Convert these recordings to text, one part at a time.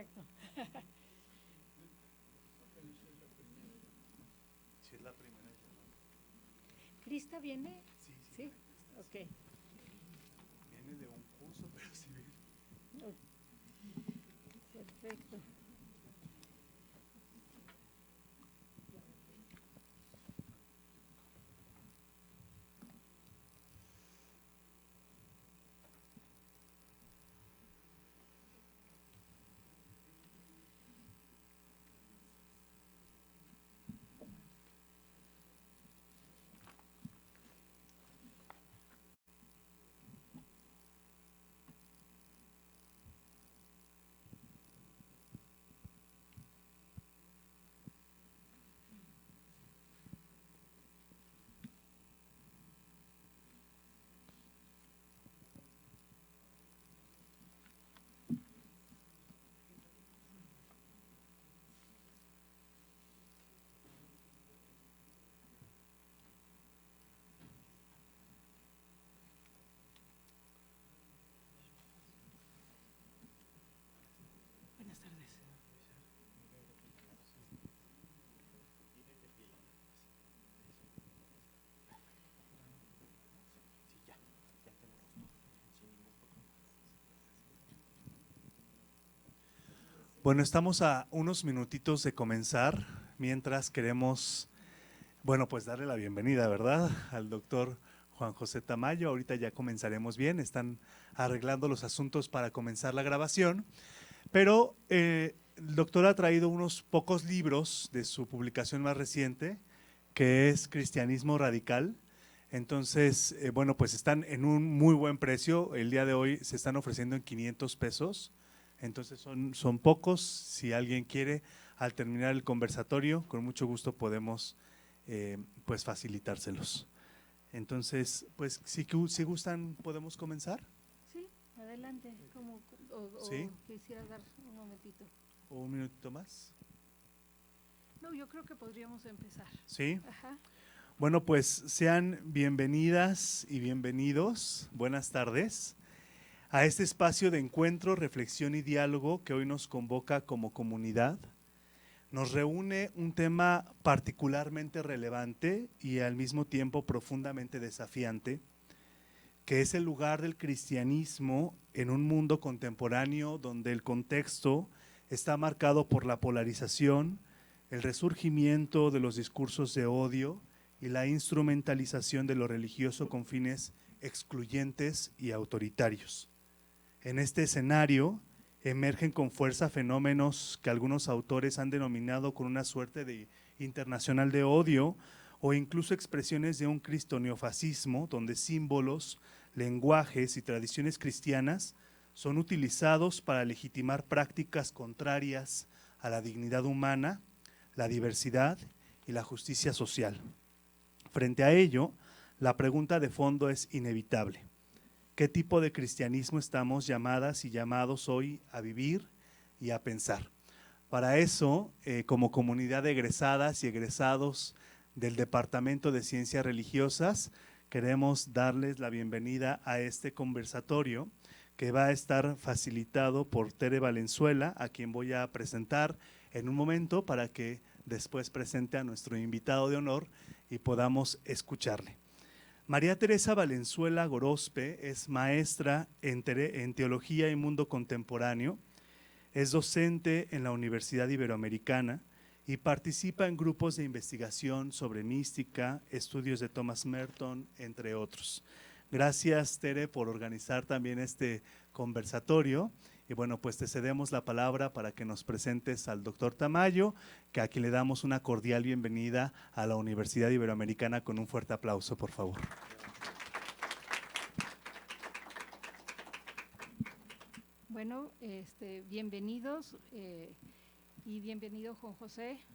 Perfecto. Si es la primera. ¿Crista viene? Sí, Sí. Ok. Viene de un curso, pero sí viene. Ok. Perfecto. Buenas tardes. Bueno, estamos a unos minutitos de comenzar, mientras queremos, bueno, pues darle la bienvenida, ¿verdad?, al doctor Juan José Tamayo. Ahorita ya comenzaremos bien, están arreglando los asuntos para comenzar la grabación, pero el doctor ha traído unos pocos libros de su publicación más reciente, que es Cristianismo Radical. Entonces, bueno, pues están en un muy buen precio. El día de hoy se están ofreciendo en 500 pesos. Entonces son pocos. Si alguien quiere, al terminar el conversatorio, con mucho gusto podemos pues facilitárselos. Entonces, pues si gustan, ¿podemos comenzar? Sí, adelante. Sí. O quisiera dar un momentito. ¿O un minutito más? No, yo creo que podríamos empezar. Sí. Ajá. Bueno, pues sean bienvenidas y bienvenidos. Buenas tardes a este espacio de encuentro, reflexión y diálogo que hoy nos convoca como comunidad. Nos reúne un tema particularmente relevante y al mismo tiempo profundamente desafiante, que es el lugar del cristianismo en un mundo contemporáneo donde el contexto está marcado por la polarización, el resurgimiento de los discursos de odio y la instrumentalización de lo religioso con fines excluyentes y autoritarios. En este escenario emergen con fuerza fenómenos que algunos autores han denominado con una suerte de internacional de odio, o incluso expresiones de un cristo-neofascismo, donde símbolos, lenguajes y tradiciones cristianas son utilizados para legitimar prácticas contrarias a la dignidad humana, la diversidad y la justicia social. Frente a ello, la pregunta de fondo es inevitable: ¿qué tipo de cristianismo estamos llamadas y llamados hoy a vivir y a pensar? Para eso, como comunidad de egresadas y egresados del Departamento de Ciencias Religiosas, queremos darles la bienvenida a este conversatorio que va a estar facilitado por Tere Valenzuela, a quien voy a presentar en un momento para que después presente a nuestro invitado de honor y podamos escucharle. María Teresa Valenzuela Gorospe es maestra en Teología y Mundo Contemporáneo, es docente en la Universidad Iberoamericana y participa en grupos de investigación sobre mística, estudios de Thomas Merton, entre otros. Gracias, Tere, por organizar también este conversatorio. Y bueno, pues te cedemos la palabra para que nos presentes al doctor Tamayo, que a quien le damos una cordial bienvenida a la Universidad Iberoamericana con un fuerte aplauso, por favor. Bueno, bienvenidos y bienvenido Juan José.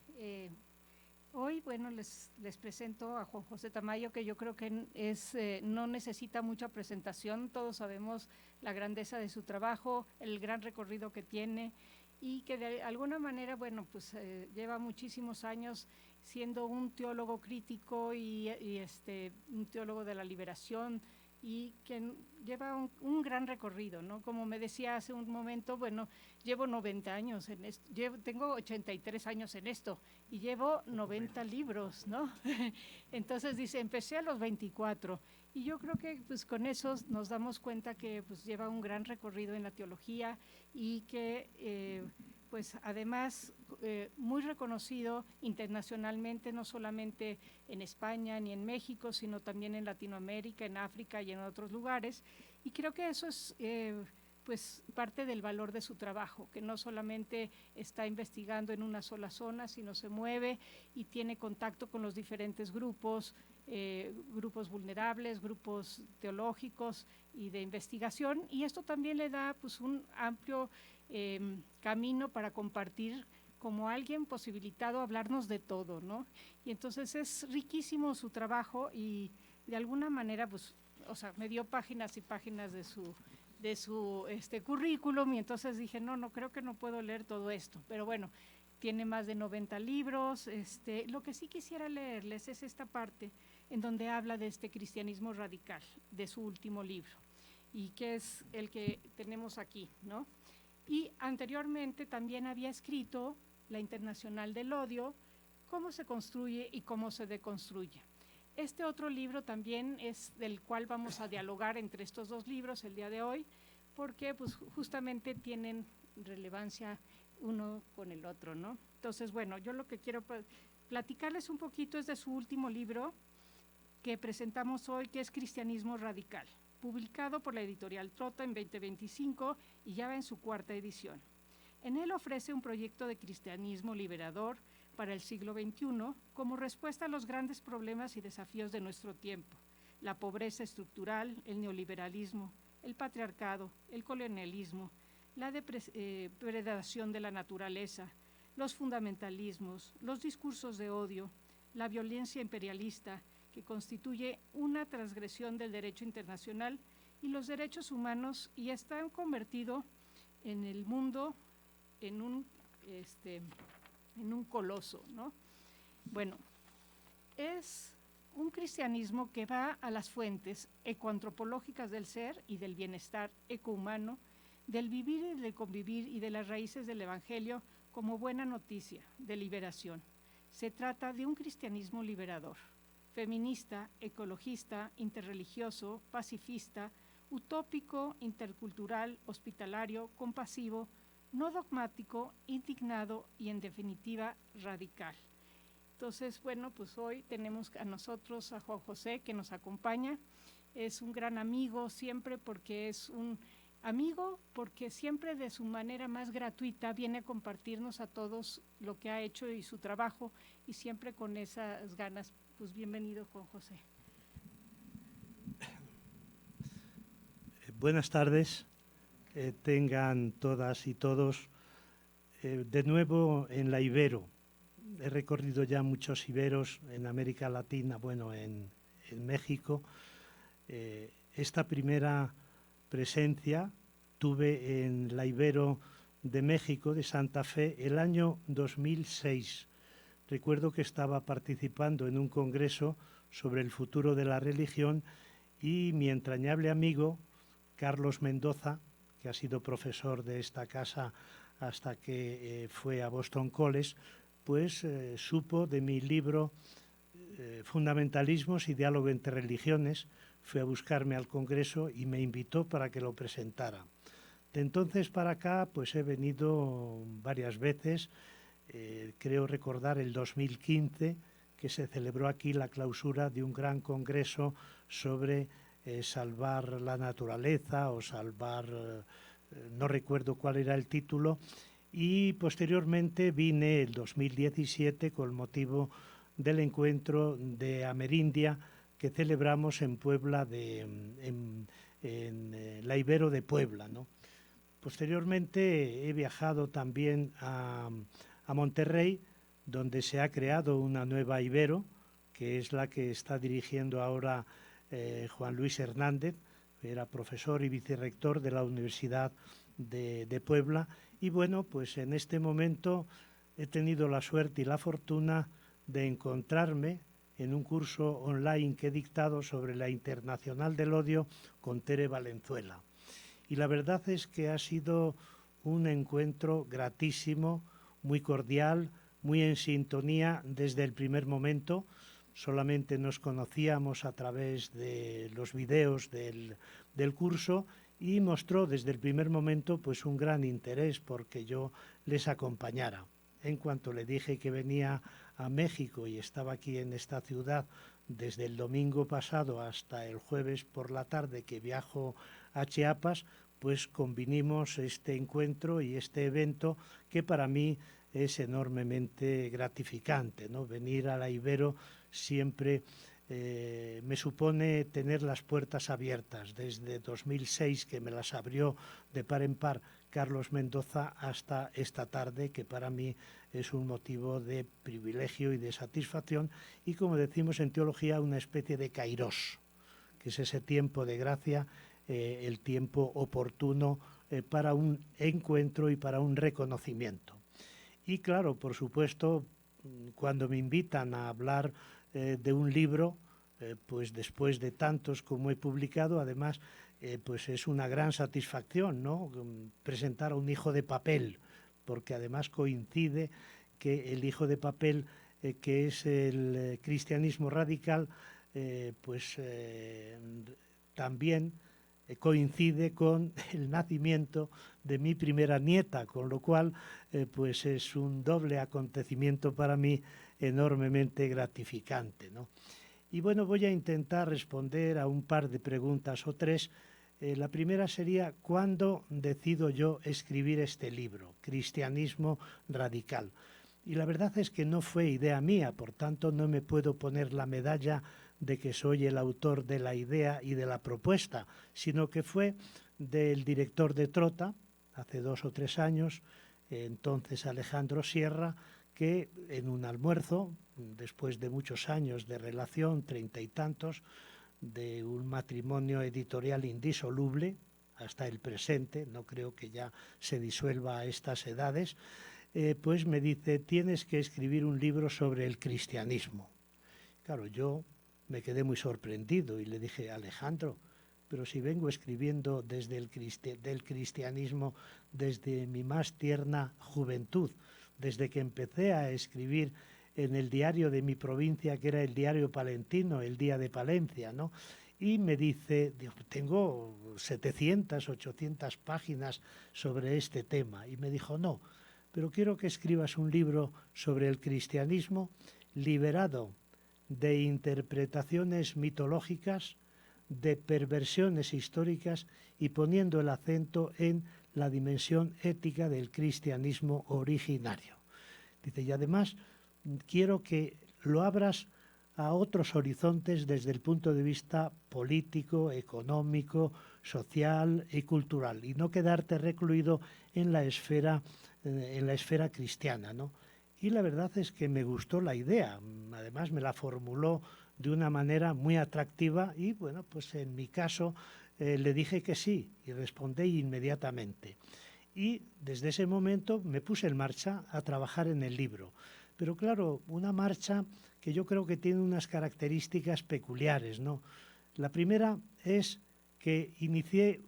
Hoy, bueno, les presento a Juan José Tamayo, que yo creo que no necesita mucha presentación. Todos sabemos la grandeza de su trabajo, el gran recorrido que tiene y que de alguna manera, bueno, pues lleva muchísimos años siendo un teólogo crítico y un teólogo de la liberación y que lleva un gran recorrido, ¿no? Como me decía hace un momento, bueno, llevo 90 años en esto, tengo 83 años en esto y llevo 90 libros, ¿no? Entonces dice, empecé a los 24 y yo creo que pues con eso nos damos cuenta que pues lleva un gran recorrido en la teología y que pues además muy reconocido internacionalmente, no solamente en España ni en México, sino también en Latinoamérica, en África y en otros lugares. Y creo que eso es pues parte del valor de su trabajo, que no solamente está investigando en una sola zona, sino se mueve y tiene contacto con los diferentes grupos, grupos vulnerables, grupos teológicos y de investigación, y esto también le da pues un amplio camino para compartir como alguien posibilitado hablarnos de todo, ¿no? Y entonces es riquísimo su trabajo y de alguna manera, pues, o sea, me dio páginas y páginas de su currículum y entonces dije, no, creo que no puedo leer todo esto, pero bueno, tiene más de 90 libros. Lo que sí quisiera leerles es esta parte en donde habla de este cristianismo radical, de su último libro, y que es el que tenemos aquí, ¿no? Y anteriormente también había escrito La Internacional del Odio, cómo se construye y cómo se deconstruye. Este otro libro también es del cual vamos a dialogar entre estos dos libros el día de hoy, porque pues justamente tienen relevancia uno con el otro, ¿no? Entonces, bueno, yo lo que quiero platicarles un poquito es de su último libro que presentamos hoy, que es Cristianismo Radical, publicado por la editorial Trota en 2025 y ya va en su 4ª edición. En él ofrece un proyecto de cristianismo liberador para el siglo XXI como respuesta a los grandes problemas y desafíos de nuestro tiempo: la pobreza estructural, el neoliberalismo, el patriarcado, el colonialismo, la depredación de la naturaleza, los fundamentalismos, los discursos de odio, la violencia imperialista, que constituye una transgresión del derecho internacional y los derechos humanos, y están convertido en el mundo en un coloso, ¿no? Bueno, es un cristianismo que va a las fuentes ecoantropológicas del ser y del bienestar ecohumano, del vivir y del convivir y de las raíces del Evangelio como buena noticia de liberación. Se trata de un cristianismo liberador, feminista, ecologista, interreligioso, pacifista, utópico, intercultural, hospitalario, compasivo, no dogmático, indignado y en definitiva radical. Entonces, bueno, pues hoy tenemos a nosotros a Juan José, que nos acompaña. Es un gran amigo siempre, porque es un amigo, porque siempre de su manera más gratuita viene a compartirnos a todos lo que ha hecho y su trabajo, y siempre con esas ganas. Pues bienvenido, Juan José. Buenas tardes, tengan todas y todos. De nuevo en la Ibero. He recorrido ya muchos Iberos en América Latina, bueno, en México. Esta primera presencia tuve en la Ibero de México, de Santa Fe, el año 2006. Recuerdo que estaba participando en un congreso sobre el futuro de la religión y mi entrañable amigo, Carlos Mendoza, que ha sido profesor de esta casa hasta que fue a Boston College, pues supo de mi libro Fundamentalismos y diálogo entre religiones, fue a buscarme al congreso y me invitó para que lo presentara. De entonces para acá pues he venido varias veces. Creo recordar el 2015 que se celebró aquí la clausura de un gran congreso sobre salvar la naturaleza o salvar, no recuerdo cuál era el título, y posteriormente vine el 2017 con motivo del encuentro de Amerindia que celebramos en Puebla, en la Ibero de Puebla, ¿no? Posteriormente he viajado también a Monterrey, donde se ha creado una nueva Ibero, que es la que está dirigiendo ahora Juan Luis Hernández, que era profesor y vicerrector de la Universidad de Puebla. Y bueno, pues en este momento he tenido la suerte y la fortuna de encontrarme en un curso online que he dictado sobre la Internacional del Odio con Tere Valenzuela. Y la verdad es que ha sido un encuentro gratísimo, muy cordial, muy en sintonía desde el primer momento. Solamente nos conocíamos a través de los videos del curso y mostró desde el primer momento pues un gran interés porque yo les acompañara. En cuanto le dije que venía a México y estaba aquí en esta ciudad desde el domingo pasado hasta el jueves por la tarde que viajo a Chiapas, pues convinimos este encuentro y este evento que para mí es enormemente gratificante, ¿no? Venir a la Ibero siempre me supone tener las puertas abiertas. Desde 2006, que me las abrió de par en par Carlos Mendoza, hasta esta tarde, que para mí es un motivo de privilegio y de satisfacción, y como decimos en teología, una especie de kairós, que es ese tiempo de gracia, el tiempo oportuno para un encuentro y para un reconocimiento. Y claro, por supuesto, cuando me invitan a hablar de un libro, pues después de tantos como he publicado, además, pues es una gran satisfacción, ¿no? Presentar a un hijo de papel, porque además coincide que el hijo de papel, que es el cristianismo radical, también coincide con el nacimiento de mi primera nieta, con lo cual pues es un doble acontecimiento para mí enormemente gratificante, ¿no? Y bueno, voy a intentar responder a un par de preguntas o tres. La primera sería, ¿cuándo decido yo escribir este libro, Cristianismo Radical? Y la verdad es que no fue idea mía, por tanto no me puedo poner la medalla de que soy el autor de la idea y de la propuesta, sino que fue del director de Trota, hace 2 o 3 años, entonces Alejandro Sierra, que en un almuerzo, después de muchos años de relación, 30 y tantos, de un matrimonio editorial indisoluble, hasta el presente, no creo que ya se disuelva a estas edades, pues me dice, tienes que escribir un libro sobre el cristianismo. Claro, yo me quedé muy sorprendido y le dije, Alejandro, pero si vengo escribiendo desde del cristianismo desde mi más tierna juventud, desde que empecé a escribir en el diario de mi provincia, que era el Diario Palentino, el Día de Palencia, ¿no? Y me dice, tengo 700, 800 páginas sobre este tema. Y me dijo, no, pero quiero que escribas un libro sobre el cristianismo liberado de interpretaciones mitológicas, de perversiones históricas y poniendo el acento en la dimensión ética del cristianismo originario. Dice, y además quiero que lo abras a otros horizontes desde el punto de vista político, económico, social y cultural, y no quedarte recluido en la esfera cristiana, ¿no? Y la verdad es que me gustó la idea, además me la formuló de una manera muy atractiva y bueno, pues en mi caso le dije que sí y respondí inmediatamente. Y desde ese momento me puse en marcha a trabajar en el libro. Pero claro, una marcha que yo creo que tiene unas características peculiares, ¿no? La primera es que inicié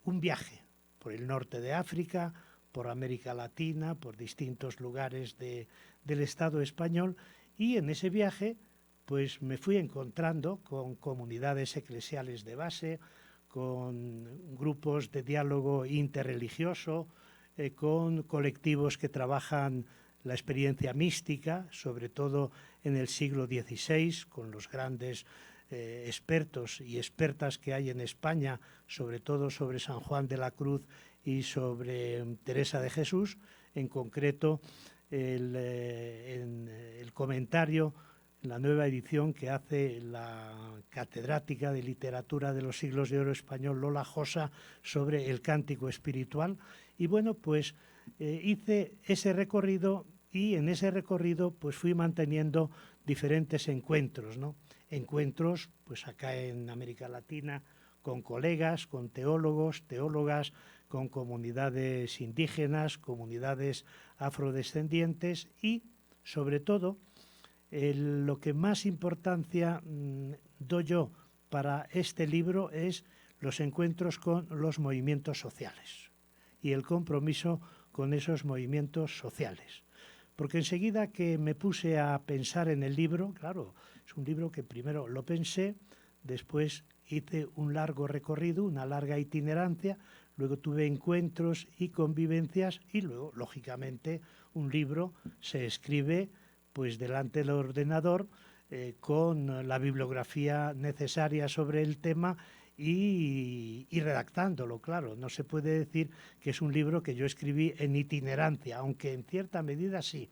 un viaje por el norte de África, por América Latina, por distintos lugares del Estado español, y en ese viaje pues me fui encontrando con comunidades eclesiales de base, con grupos de diálogo interreligioso, con colectivos que trabajan la experiencia mística, sobre todo en el siglo XVI, con los grandes expertos y expertas que hay en España, sobre todo sobre San Juan de la Cruz y sobre Teresa de Jesús. En concreto, el comentario, la nueva edición que hace la catedrática de literatura de los siglos de oro español Lola Josa sobre el cántico espiritual. Y bueno, pues hice ese recorrido y en ese recorrido pues fui manteniendo diferentes encuentros, ¿no? Encuentros pues acá en América Latina con colegas, con teólogos, teólogas, con comunidades indígenas, comunidades afrodescendientes y sobre todo lo que más importancia doy yo para este libro es los encuentros con los movimientos sociales y el compromiso con esos movimientos sociales. Porque enseguida que me puse a pensar en el libro, claro, es un libro que primero lo pensé, después hice un largo recorrido, una larga itinerancia, luego tuve encuentros y convivencias y luego, lógicamente, un libro se escribe pues delante del ordenador con la bibliografía necesaria sobre el tema y redactándolo, claro. No se puede decir que es un libro que yo escribí en itinerancia, aunque en cierta medida sí.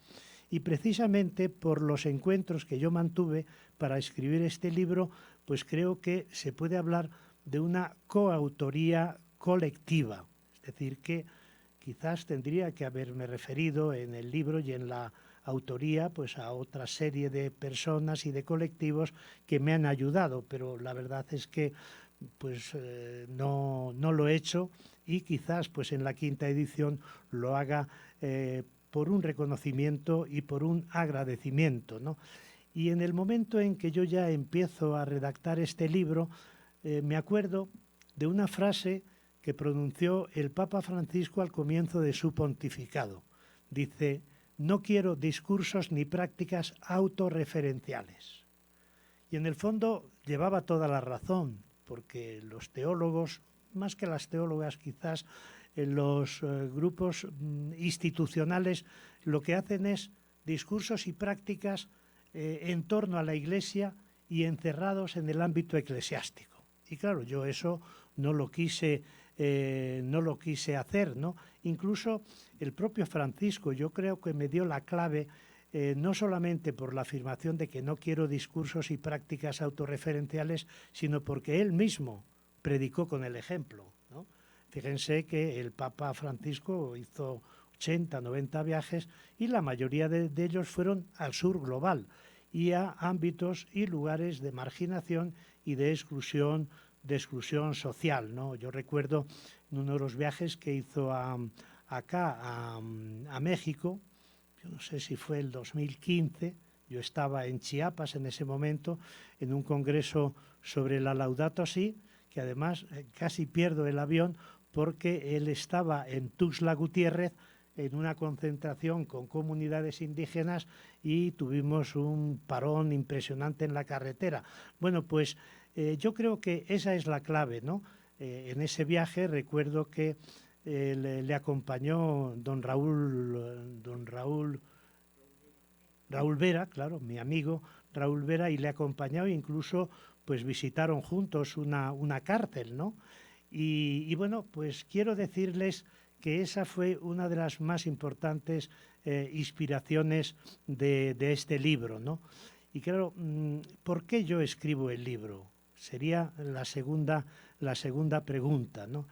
Y precisamente por los encuentros que yo mantuve para escribir este libro, pues creo que se puede hablar de una coautoría colectiva. Es decir, que quizás tendría que haberme referido en el libro y en la autoría pues a otra serie de personas y de colectivos que me han ayudado, pero la verdad es que pues no lo he hecho y quizás pues en la quinta edición lo haga por un reconocimiento y por un agradecimiento, ¿no? Y en el momento en que yo ya empiezo a redactar este libro, me acuerdo de una frase que pronunció el Papa Francisco al comienzo de su pontificado. Dice: no quiero discursos ni prácticas autorreferenciales. Y en el fondo llevaba toda la razón, porque los teólogos, más que las teólogas quizás, en los grupos institucionales, lo que hacen es discursos y prácticas en torno a la Iglesia y encerrados en el ámbito eclesiástico. Y claro, yo eso no lo quise hacer, ¿no? Incluso el propio Francisco, yo creo que me dio la clave, no solamente por la afirmación de que no quiero discursos y prácticas autorreferenciales, sino porque él mismo predicó con el ejemplo, ¿no? Fíjense que el Papa Francisco hizo 80, 90 viajes y la mayoría de ellos fueron al sur global y a ámbitos y lugares de marginación y de exclusión social, ¿no? Yo recuerdo en uno de los viajes que hizo acá a México, yo no sé si fue el 2015, yo estaba en Chiapas en ese momento, en un congreso sobre la Laudato Si, que además casi pierdo el avión porque él estaba en Tuxtla Gutiérrez en una concentración con comunidades indígenas y tuvimos un parón impresionante en la carretera. Bueno, pues yo creo que esa es la clave, ¿no? En ese viaje recuerdo que le acompañó don Raúl Vera, claro, mi amigo Raúl Vera, y le acompañó e incluso pues visitaron juntos una cárcel, ¿no? Y bueno, pues quiero decirles que esa fue una de las más importantes inspiraciones de este libro, ¿no? Y claro, ¿por qué yo escribo el libro? Sería la segunda pregunta, ¿no?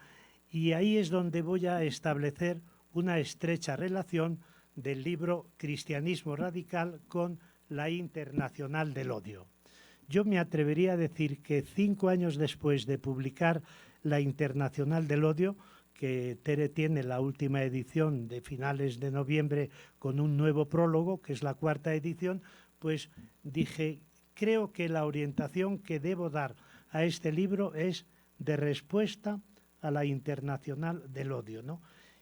Y ahí es donde voy a establecer una estrecha relación del libro Cristianismo Radical con la Internacional del Odio. Yo me atrevería a decir que 5 años después de publicar la Internacional del Odio, que Tere tiene la última edición de finales de noviembre con un nuevo prólogo, que es la 4ª edición, pues dije, creo que la orientación que debo dar a este libro es de respuesta a la Internacional del Odio, ¿no?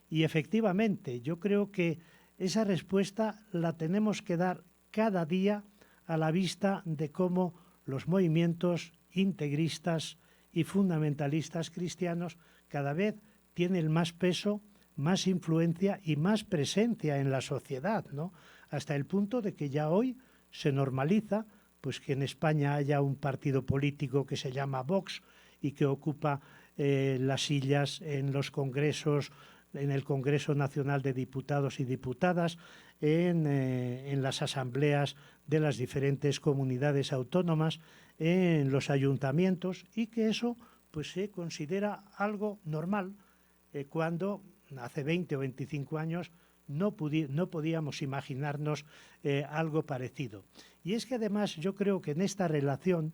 Y efectivamente, yo creo que esa respuesta la tenemos que dar cada día a la vista de cómo los movimientos integristas y fundamentalistas cristianos cada vez tienen más peso, más influencia y más presencia en la sociedad, ¿no? Hasta el punto de que ya hoy se normaliza pues que en España haya un partido político que se llama Vox y que ocupa las sillas en los congresos, en el Congreso Nacional de Diputados y Diputadas, en las asambleas de las diferentes comunidades autónomas, en los ayuntamientos, y que eso pues se considera algo normal cuando hace 20 o 25 años no podíamos imaginarnos algo parecido. Y es que además yo creo que en esta relación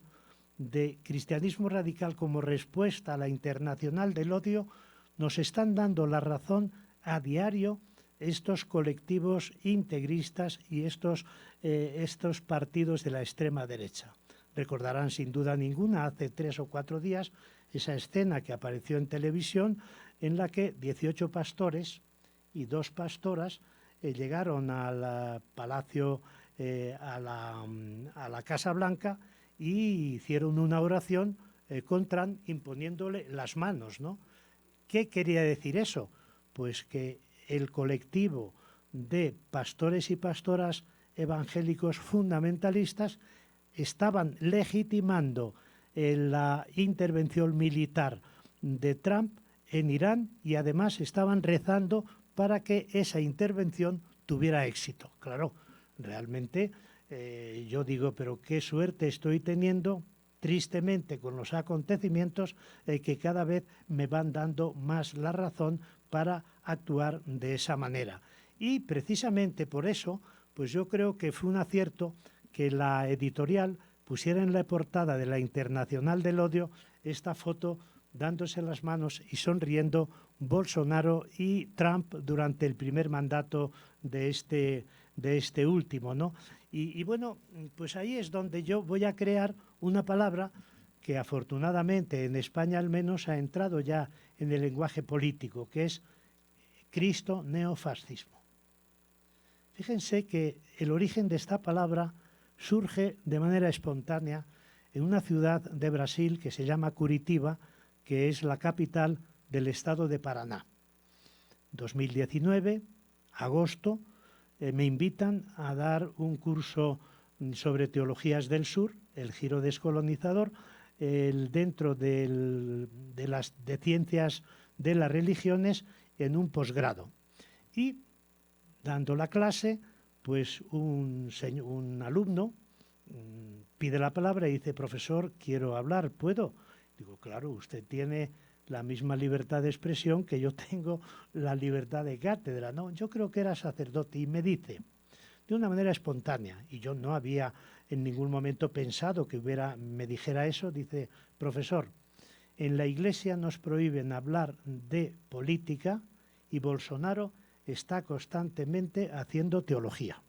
de cristianismo radical como respuesta a la Internacional del Odio nos están dando la razón a diario estos colectivos integristas y estos partidos de la extrema derecha. Recordarán sin duda ninguna hace 3 o 4 días esa escena que apareció en televisión en la que 18 pastores y 2 pastoras llegaron al palacio, a la Casa Blanca, y hicieron una oración con Trump imponiéndole las manos, ¿no? ¿Qué quería decir eso? Pues que el colectivo de pastores y pastoras evangélicos fundamentalistas estaban legitimando la intervención militar de Trump en Irán y además estaban rezando para que esa intervención tuviera éxito. Claro, realmente yo digo, pero qué suerte estoy teniendo, tristemente, con los acontecimientos que cada vez me van dando más la razón para actuar de esa manera. Y precisamente por eso, pues yo creo que fue un acierto que la editorial pusiera en la portada de la Internacional del Odio esta foto dándose las manos y sonriendo Bolsonaro y Trump durante el primer mandato de este último, ¿no? Y bueno, pues ahí es donde yo voy a crear una palabra que afortunadamente en España al menos ha entrado ya en el lenguaje político, que es Cristo neofascismo. Fíjense que el origen de esta palabra surge de manera espontánea en una ciudad de Brasil que se llama Curitiba, que es la capital del estado de Paraná. 2019, agosto, me invitan a dar un curso sobre teologías del sur, el giro descolonizador, dentro de ciencias de las religiones en un posgrado. Y dando la clase, pues un alumno pide la palabra y dice: profesor, quiero hablar, ¿puedo? Digo, claro, usted tiene la misma libertad de expresión que yo tengo la libertad de cátedra, ¿no? Yo creo que era sacerdote y me dice, de una manera espontánea, y yo no había en ningún momento pensado que me dijera eso, dice: profesor, en la Iglesia nos prohíben hablar de política y Bolsonaro está constantemente haciendo teología.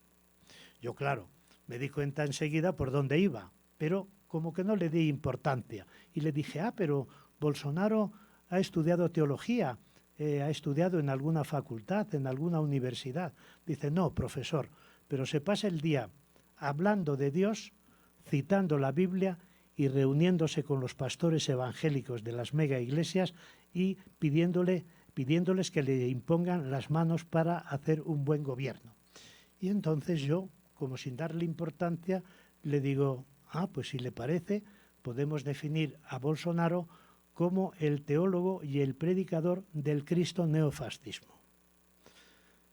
Yo, claro, me di cuenta enseguida por dónde iba, pero como que no le di importancia. Y le dije, pero Bolsonaro ha estudiado teología, ha estudiado en alguna facultad, en alguna universidad. Dice, no, profesor, pero se pasa el día hablando de Dios, citando la Biblia y reuniéndose con los pastores evangélicos de las mega iglesias y pidiéndoles que le impongan las manos para hacer un buen gobierno. Y entonces yo, como sin darle importancia, le digo, pues si le parece, podemos definir a Bolsonaro como el teólogo y el predicador del Cristo neofascismo.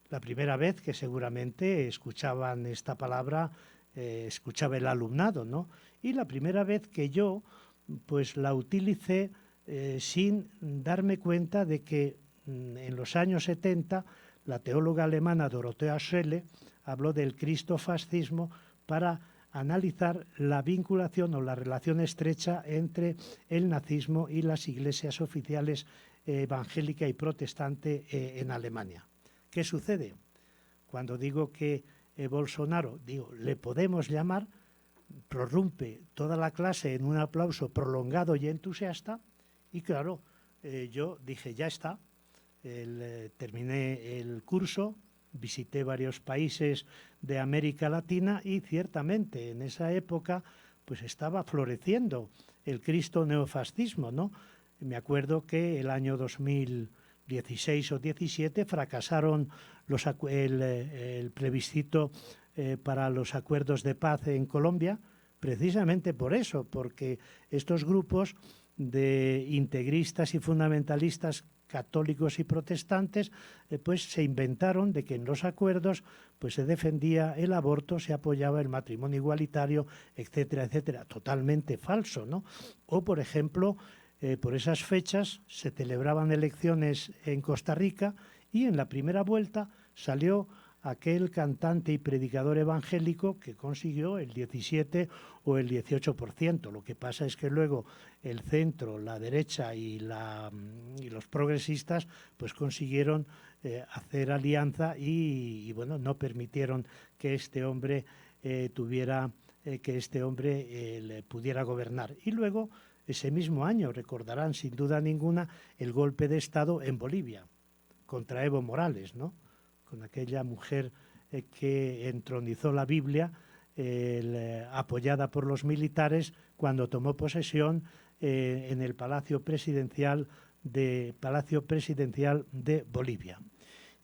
La primera vez que seguramente escuchaban esta palabra, escuchaba el alumnado, ¿no? Y la primera vez que yo, pues la utilicé sin darme cuenta de que en los años 70 la teóloga alemana Dorothea Schelle habló del cristofascismo para analizar la vinculación o la relación estrecha entre el nazismo y las iglesias oficiales evangélica y protestante en Alemania. ¿Qué sucede? Cuando digo que Bolsonaro, le podemos llamar, prorrumpe toda la clase en un aplauso prolongado y entusiasta, y claro, yo dije, ya está, terminé el curso, visité varios países de América Latina y ciertamente en esa época pues estaba floreciendo el Cristo neofascismo, ¿no? Me acuerdo que el año 2016 o 17 fracasaron el plebiscito para los acuerdos de paz en Colombia, precisamente por eso, porque estos grupos de integristas y fundamentalistas católicos y protestantes, pues se inventaron de que en los acuerdos pues se defendía el aborto, se apoyaba el matrimonio igualitario, etcétera, etcétera. Totalmente falso, ¿no? O, por ejemplo, por esas fechas se celebraban elecciones en Costa Rica y en la primera vuelta salió aquel cantante y predicador evangélico que consiguió el 17 o el 18%. Lo que pasa es que luego el centro, la derecha y los progresistas pues consiguieron hacer alianza y bueno, no permitieron que este hombre le pudiera gobernar. Y luego, ese mismo año, recordarán sin duda ninguna el golpe de Estado en Bolivia contra Evo Morales, ¿no? Con aquella mujer que entronizó la Biblia, apoyada por los militares, cuando tomó posesión en el Palacio Presidencial de Bolivia.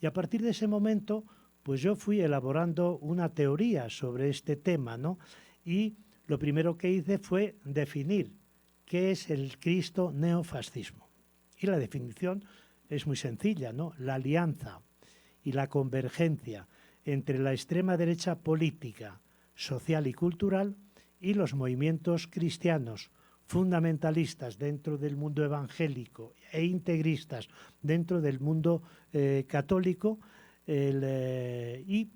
Y a partir de ese momento, pues yo fui elaborando una teoría sobre este tema, ¿no? Y lo primero que hice fue definir qué es el Cristo neofascismo. Y la definición es muy sencilla, ¿no? La alianza y la convergencia entre la extrema derecha política, social y cultural y los movimientos cristianos fundamentalistas dentro del mundo evangélico e integristas dentro del mundo católico y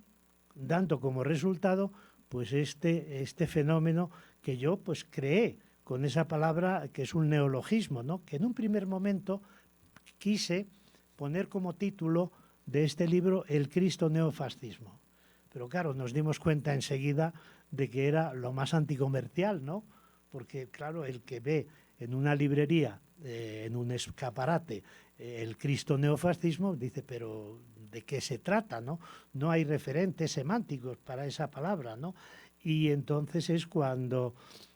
dando como resultado pues este fenómeno que yo pues creé con esa palabra que es un neologismo, ¿no? Que en un primer momento quise poner como título de este libro El Cristo neofascismo. Pero claro, nos dimos cuenta enseguida de que era lo más anticomercial, ¿no? Porque claro, el que ve en una librería, en un escaparate, el Cristo neofascismo, dice, pero ¿de qué se trata, no? No hay referentes semánticos para esa palabra, ¿no? Y entonces es cuando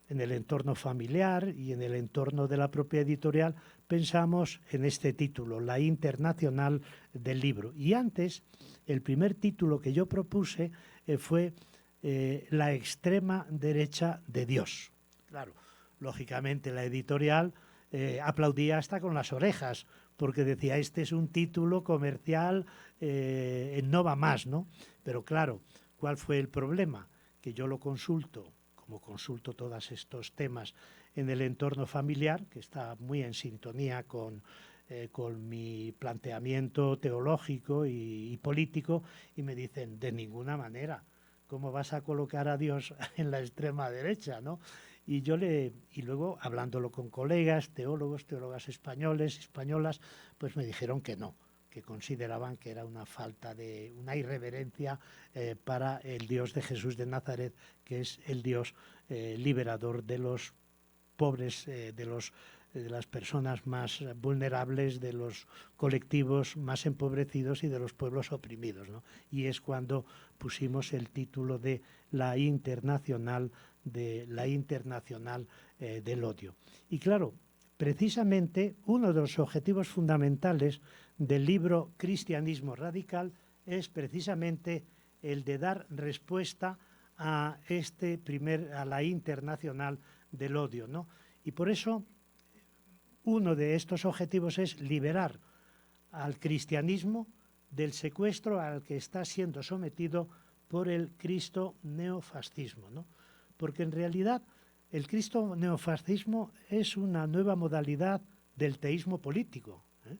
en el entorno familiar y en el entorno de la propia editorial pensamos en este título, La Internacional del libro. Y antes, el primer título que yo propuse fue La extrema derecha de Dios. Claro, lógicamente la editorial aplaudía hasta con las orejas, porque decía, este es un título comercial, no va más, ¿no? Pero claro, ¿cuál fue el problema? Que yo lo consulto, como consulto todos estos temas en el entorno familiar, que está muy en sintonía con mi planteamiento teológico y político, y me dicen, de ninguna manera, ¿cómo vas a colocar a Dios en la extrema derecha, ¿no? Y luego, hablándolo con colegas, teólogas españoles, españolas, pues me dijeron que no, que consideraban que era una irreverencia para el Dios de Jesús de Nazaret, que es el Dios liberador de los pobres, de las personas más vulnerables, de los colectivos más empobrecidos y de los pueblos oprimidos, ¿no? Y es cuando pusimos el título de La Internacional del Odio. Y claro, precisamente uno de los objetivos fundamentales del libro Cristianismo Radical es precisamente el de dar respuesta a la Internacional del Odio, ¿no? Y por eso uno de estos objetivos es liberar al cristianismo del secuestro al que está siendo sometido por el Cristo neofascismo, ¿no? Porque en realidad el Cristo neofascismo es una nueva modalidad del teísmo político, ¿eh?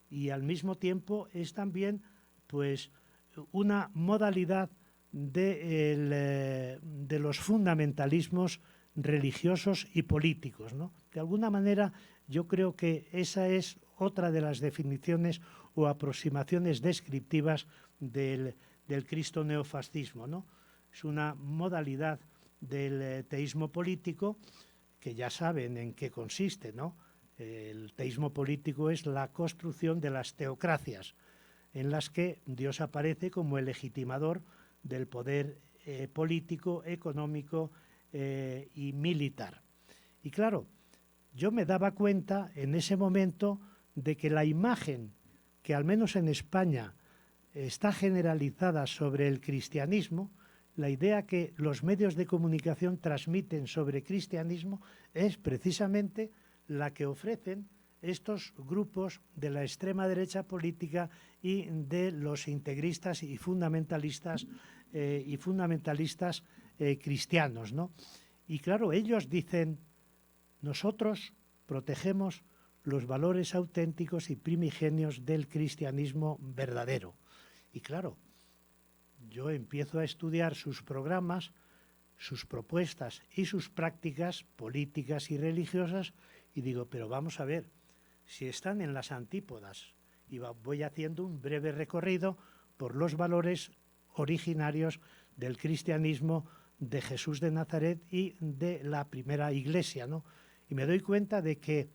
Y al mismo tiempo es también pues una modalidad de los fundamentalismos religiosos y políticos, ¿no? De alguna manera yo creo que esa es otra de las definiciones o aproximaciones descriptivas del Cristo neofascismo, ¿no? Es una modalidad del teísmo político que ya saben en qué consiste, ¿no? El teísmo político es la construcción de las teocracias, en las que Dios aparece como el legitimador del poder político, económico y militar. Y claro, yo me daba cuenta en ese momento de que la imagen que al menos en España está generalizada sobre el cristianismo, la idea que los medios de comunicación transmiten sobre cristianismo es precisamente la que ofrecen estos grupos de la extrema derecha política y de los integristas y fundamentalistas cristianos, ¿no? Y claro, ellos dicen, nosotros protegemos los valores auténticos y primigenios del cristianismo verdadero. Y claro, yo empiezo a estudiar sus programas, sus propuestas y sus prácticas políticas y religiosas y digo, pero vamos a ver, si están en las antípodas, y voy haciendo un breve recorrido por los valores originarios del cristianismo, de Jesús de Nazaret y de la primera iglesia, ¿no? Y me doy cuenta de que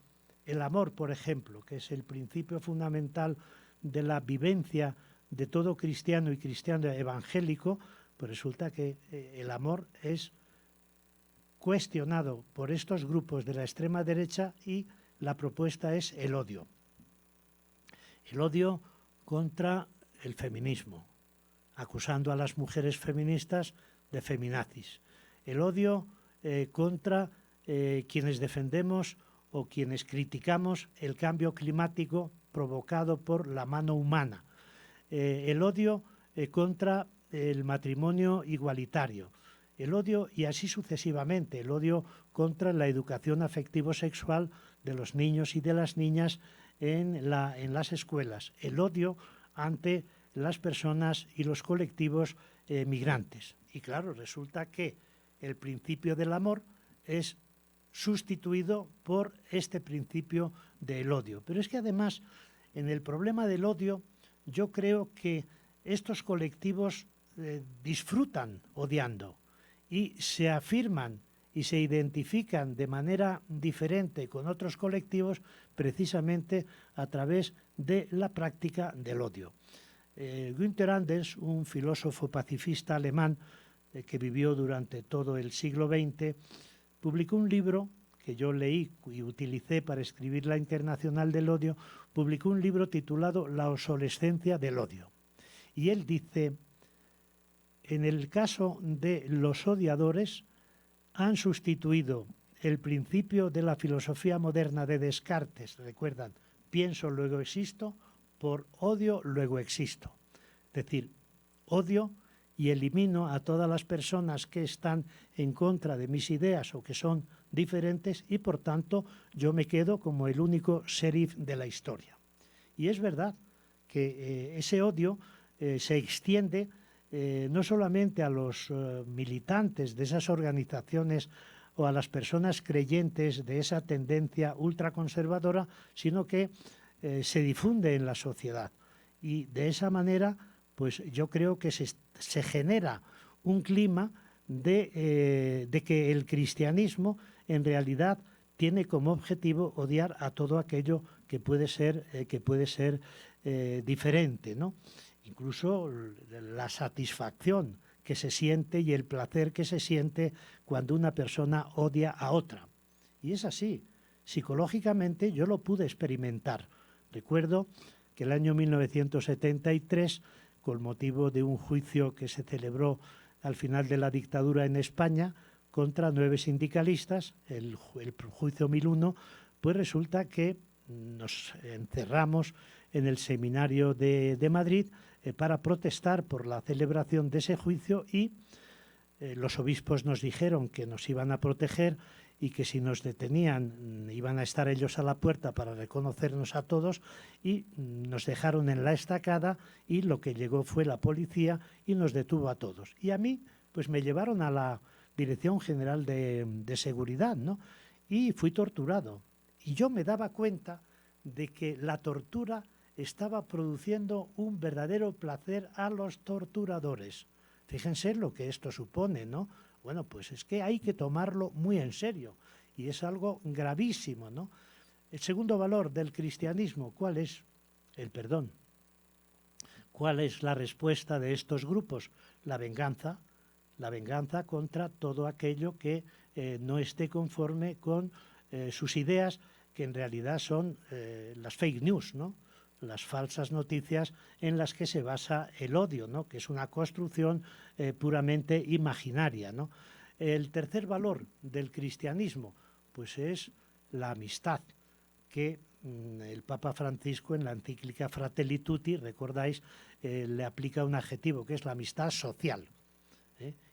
el amor, por ejemplo, que es el principio fundamental de la vivencia de todo cristiano y cristiano evangélico, pues resulta que el amor es cuestionado por estos grupos de la extrema derecha y la propuesta es el odio. El odio contra el feminismo, acusando a las mujeres feministas de feminazis. El odio contra quienes defendemos o quienes criticamos el cambio climático provocado por la mano humana. El odio contra el matrimonio igualitario. El odio, y así sucesivamente, el odio contra la educación afectivo-sexual de los niños y de las niñas en las escuelas. El odio ante las personas y los colectivos migrantes. Y claro, resulta que el principio del amor es sustituido por este principio del odio. Pero es que además, en el problema del odio, yo creo que estos colectivos disfrutan odiando y se afirman y se identifican de manera diferente con otros colectivos precisamente a través de la práctica del odio. Günther Anders, un filósofo pacifista alemán que vivió durante todo el siglo XX, publicó un libro que yo leí y utilicé para escribir La Internacional del Odio, publicó un libro titulado La obsolescencia del odio. Y él dice, en el caso de los odiadores, han sustituido el principio de la filosofía moderna de Descartes, recuerdan, pienso, luego existo, por odio, luego existo. Es decir, odio y elimino a todas las personas que están en contra de mis ideas o que son diferentes y, por tanto, yo me quedo como el único sheriff de la historia. Y es verdad que ese odio se extiende no solamente a los militantes de esas organizaciones o a las personas creyentes de esa tendencia ultraconservadora, sino que se difunde en la sociedad. Y de esa manera, pues yo creo que se genera un clima de que el cristianismo en realidad tiene como objetivo odiar a todo aquello que puede ser diferente, ¿no? Incluso la satisfacción que se siente y el placer que se siente cuando una persona odia a otra. Y es así. Psicológicamente yo lo pude experimentar. Recuerdo que el año 1973, con motivo de un juicio que se celebró al final de la dictadura en España contra 9 sindicalistas, el juicio 1001, pues resulta que nos encerramos en el seminario de Madrid para protestar por la celebración de ese juicio y los obispos nos dijeron que nos iban a proteger y que si nos detenían iban a estar ellos a la puerta para reconocernos a todos y nos dejaron en la estacada y lo que llegó fue la policía y nos detuvo a todos. Y a mí pues me llevaron a la Dirección General de Seguridad, ¿no? Y fui torturado. Y yo me daba cuenta de que la tortura estaba produciendo un verdadero placer a los torturadores. Fíjense lo que esto supone, ¿no? Bueno, pues es que hay que tomarlo muy en serio y es algo gravísimo, ¿no? El segundo valor del cristianismo, ¿cuál es? El perdón. ¿Cuál es la respuesta de estos grupos? La venganza contra todo aquello que no esté conforme con sus ideas, que en realidad son las fake news, ¿no? Las falsas noticias en las que se basa el odio, ¿no? Que es una construcción puramente imaginaria, ¿no? El tercer valor del cristianismo, pues es la amistad, que el Papa Francisco en la encíclica Fratelli Tutti, recordáis, le aplica un adjetivo que es la amistad social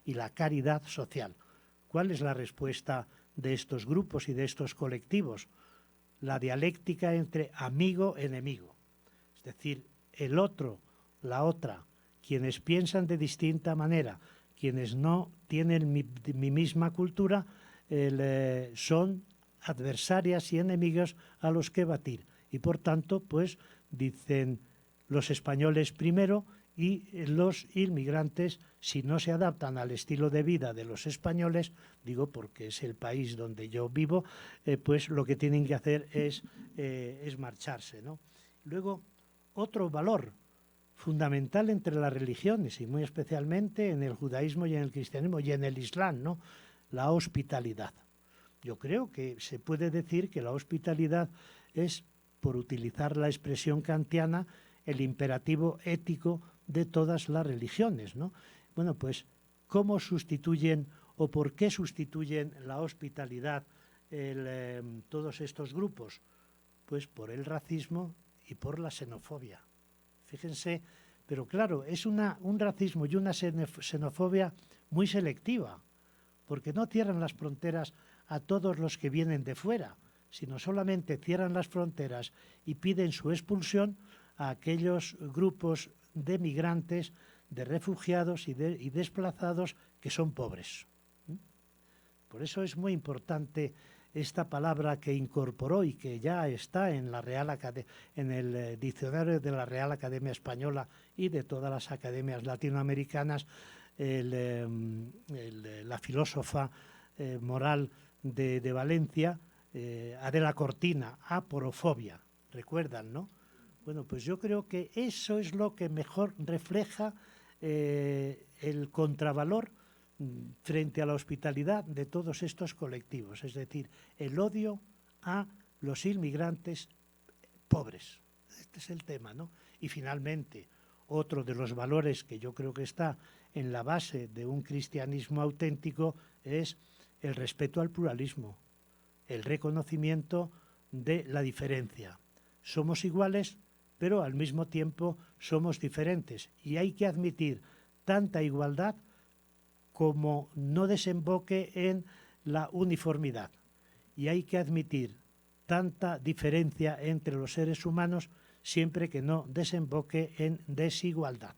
y la caridad social. ¿Cuál es la respuesta de estos grupos y de estos colectivos? La dialéctica entre amigo-enemigo. Es decir, el otro, la otra, quienes piensan de distinta manera, quienes no tienen mi misma cultura, son adversarias y enemigos a los que batir. Y por tanto, pues dicen los españoles primero y los inmigrantes, si no se adaptan al estilo de vida de los españoles, digo porque es el país donde yo vivo, pues lo que tienen que hacer es marcharse, ¿no? Luego, otro valor fundamental entre las religiones y muy especialmente en el judaísmo y en el cristianismo y en el islam, ¿no? La hospitalidad. Yo creo que se puede decir que la hospitalidad es, por utilizar la expresión kantiana, el imperativo ético de todas las religiones, ¿no? Bueno, pues, ¿cómo sustituyen o por qué sustituyen la hospitalidad todos estos grupos? Pues por el racismo y por la xenofobia. Fíjense, pero claro, es un racismo y una xenofobia muy selectiva, porque no cierran las fronteras a todos los que vienen de fuera, sino solamente cierran las fronteras y piden su expulsión a aquellos grupos de migrantes, de refugiados y desplazados que son pobres. Por eso es muy importante esta palabra que incorporó y que ya está en el diccionario de la Real Academia Española y de todas las academias latinoamericanas, la filósofa moral de Valencia, Adela Cortina, aporofobia. ¿Recuerdan, no? Bueno, pues yo creo que eso es lo que mejor refleja el contravalor frente a la hospitalidad de todos estos colectivos, es decir, el odio a los inmigrantes pobres. Este es el tema, ¿no? Y finalmente, otro de los valores que yo creo que está en la base de un cristianismo auténtico es el respeto al pluralismo, el reconocimiento de la diferencia. Somos iguales, pero al mismo tiempo somos diferentes y hay que admitir tanta igualdad como no desemboque en la uniformidad. Y hay que admitir tanta diferencia entre los seres humanos siempre que no desemboque en desigualdad.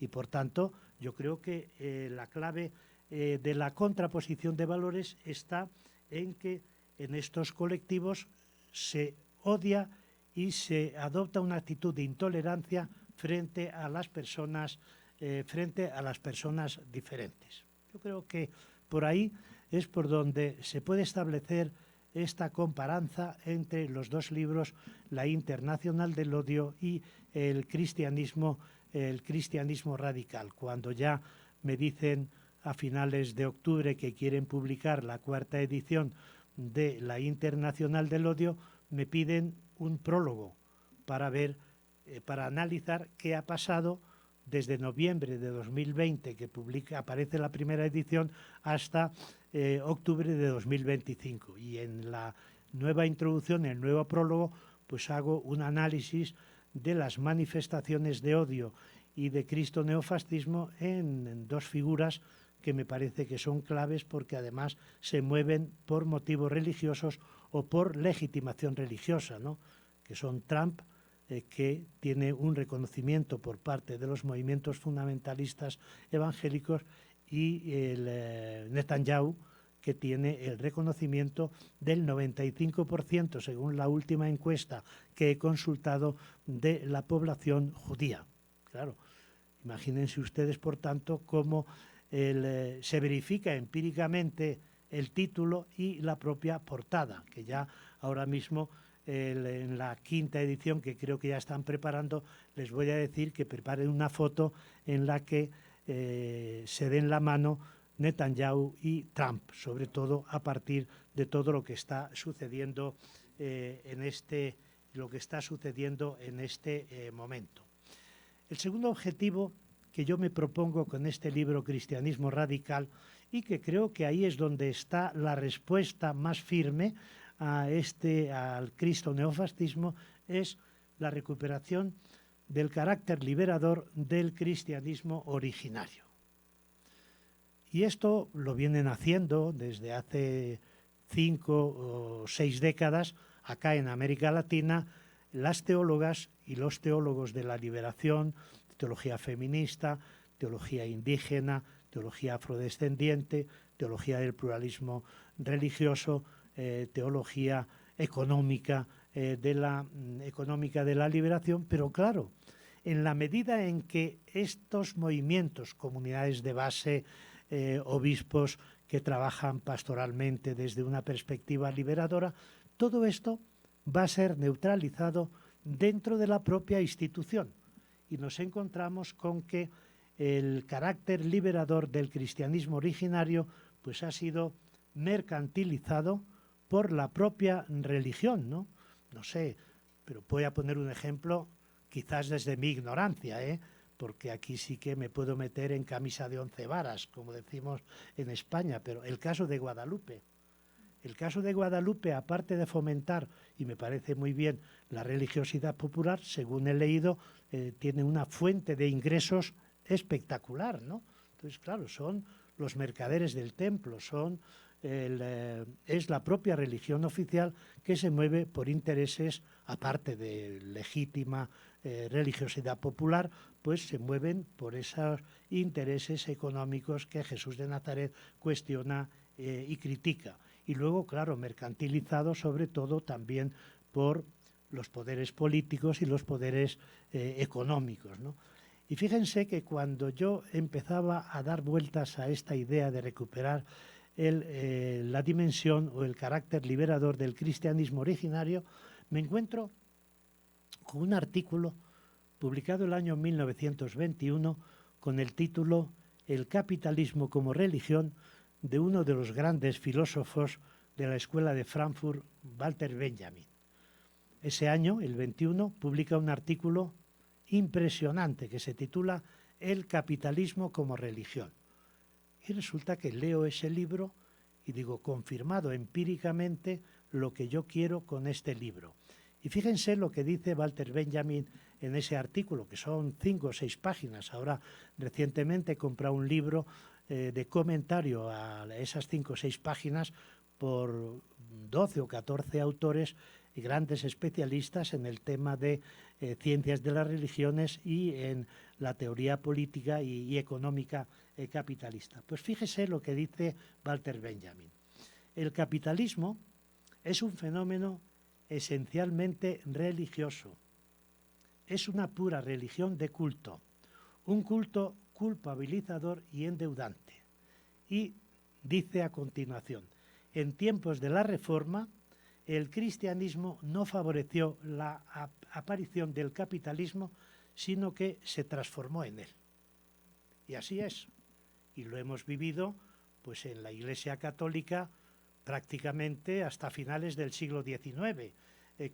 Y por tanto, yo creo que la clave de la contraposición de valores está en que en estos colectivos se odia y se adopta una actitud de intolerancia frente a las personas diferentes. Yo creo que por ahí es por donde se puede establecer esta comparanza entre los dos libros, La Internacional del Odio y el cristianismo radical. Cuando ya me dicen a finales de octubre que quieren publicar la 4ª edición de La Internacional del Odio, me piden un prólogo para analizar qué ha pasado desde noviembre de 2020, que aparece la primera edición, hasta octubre de 2025. Y en la nueva introducción, en el nuevo prólogo, pues hago un análisis de las manifestaciones de odio y de Cristo neofascismo en dos figuras que me parece que son claves porque además se mueven por motivos religiosos o por legitimación religiosa, ¿no? Que son Trump, que tiene un reconocimiento por parte de los movimientos fundamentalistas evangélicos, y el Netanyahu, que tiene el reconocimiento del 95%, según la última encuesta que he consultado, de la población judía. Claro, imagínense ustedes, por tanto, cómo se verifica empíricamente el título y la propia portada, que ya ahora mismo en la 5ª edición, que creo que ya están preparando, les voy a decir que preparen una foto en la que se den la mano Netanyahu y Trump, sobre todo a partir de todo lo que está sucediendo en este momento. El segundo objetivo que yo me propongo con este libro, Cristianismo Radical, y que creo que ahí es donde está la respuesta más firme al Cristo neofascismo, es la recuperación del carácter liberador del cristianismo originario. Y esto lo vienen haciendo desde hace 5 o 6 décadas acá en América Latina las teólogas y los teólogos de la liberación teología feminista, teología indígena, teología afrodescendiente, teología del pluralismo religioso, teología económica, económica de la liberación, pero claro, en la medida en que estos movimientos, comunidades de base, obispos que trabajan pastoralmente desde una perspectiva liberadora, todo esto va a ser neutralizado dentro de la propia institución. Y nos encontramos con que el carácter liberador del cristianismo originario pues ha sido mercantilizado por la propia religión, ¿no? No sé, pero voy a poner un ejemplo quizás desde mi ignorancia, porque aquí sí que me puedo meter en camisa de 11 varas, como decimos en España, pero el caso de Guadalupe. El caso de Guadalupe, aparte de fomentar, y me parece muy bien, la religiosidad popular, según he leído, tiene una fuente de ingresos espectacular, ¿no? Entonces, claro, son los mercaderes del templo, es la propia religión oficial que se mueve por intereses, aparte de legítima religiosidad popular, pues se mueven por esos intereses económicos que Jesús de Nazaret cuestiona y critica. Y luego, claro, mercantilizado sobre todo también por los poderes políticos y los poderes económicos, ¿no? Y fíjense que cuando yo empezaba a dar vueltas a esta idea de recuperar la dimensión o el carácter liberador del cristianismo originario, me encuentro con un artículo publicado el año 1921 con el título El capitalismo como religión, de uno de los grandes filósofos de la Escuela de Frankfurt, Walter Benjamin. Ese año, el 21, publica un artículo impresionante que se titula El capitalismo como religión. Y resulta que leo ese libro y digo, confirmado empíricamente lo que yo quiero con este libro. Y fíjense lo que dice Walter Benjamin en ese artículo, que son 5 o 6 páginas. Ahora, recientemente he comprado un libro de comentario a esas 5 o 6 páginas por 12 o 14 autores y grandes especialistas en el tema de ciencias de las religiones y en la teoría política y económica capitalista. Pues fíjese lo que dice Walter Benjamin. El capitalismo es un fenómeno esencialmente religioso. Es una pura religión de culto, un culto culpabilizador y endeudante. Y dice a continuación, en tiempos de la Reforma, el cristianismo no favoreció la aparición del capitalismo, sino que se transformó en él. Y así es. Y lo hemos vivido pues, en la Iglesia Católica prácticamente hasta finales del siglo XIX,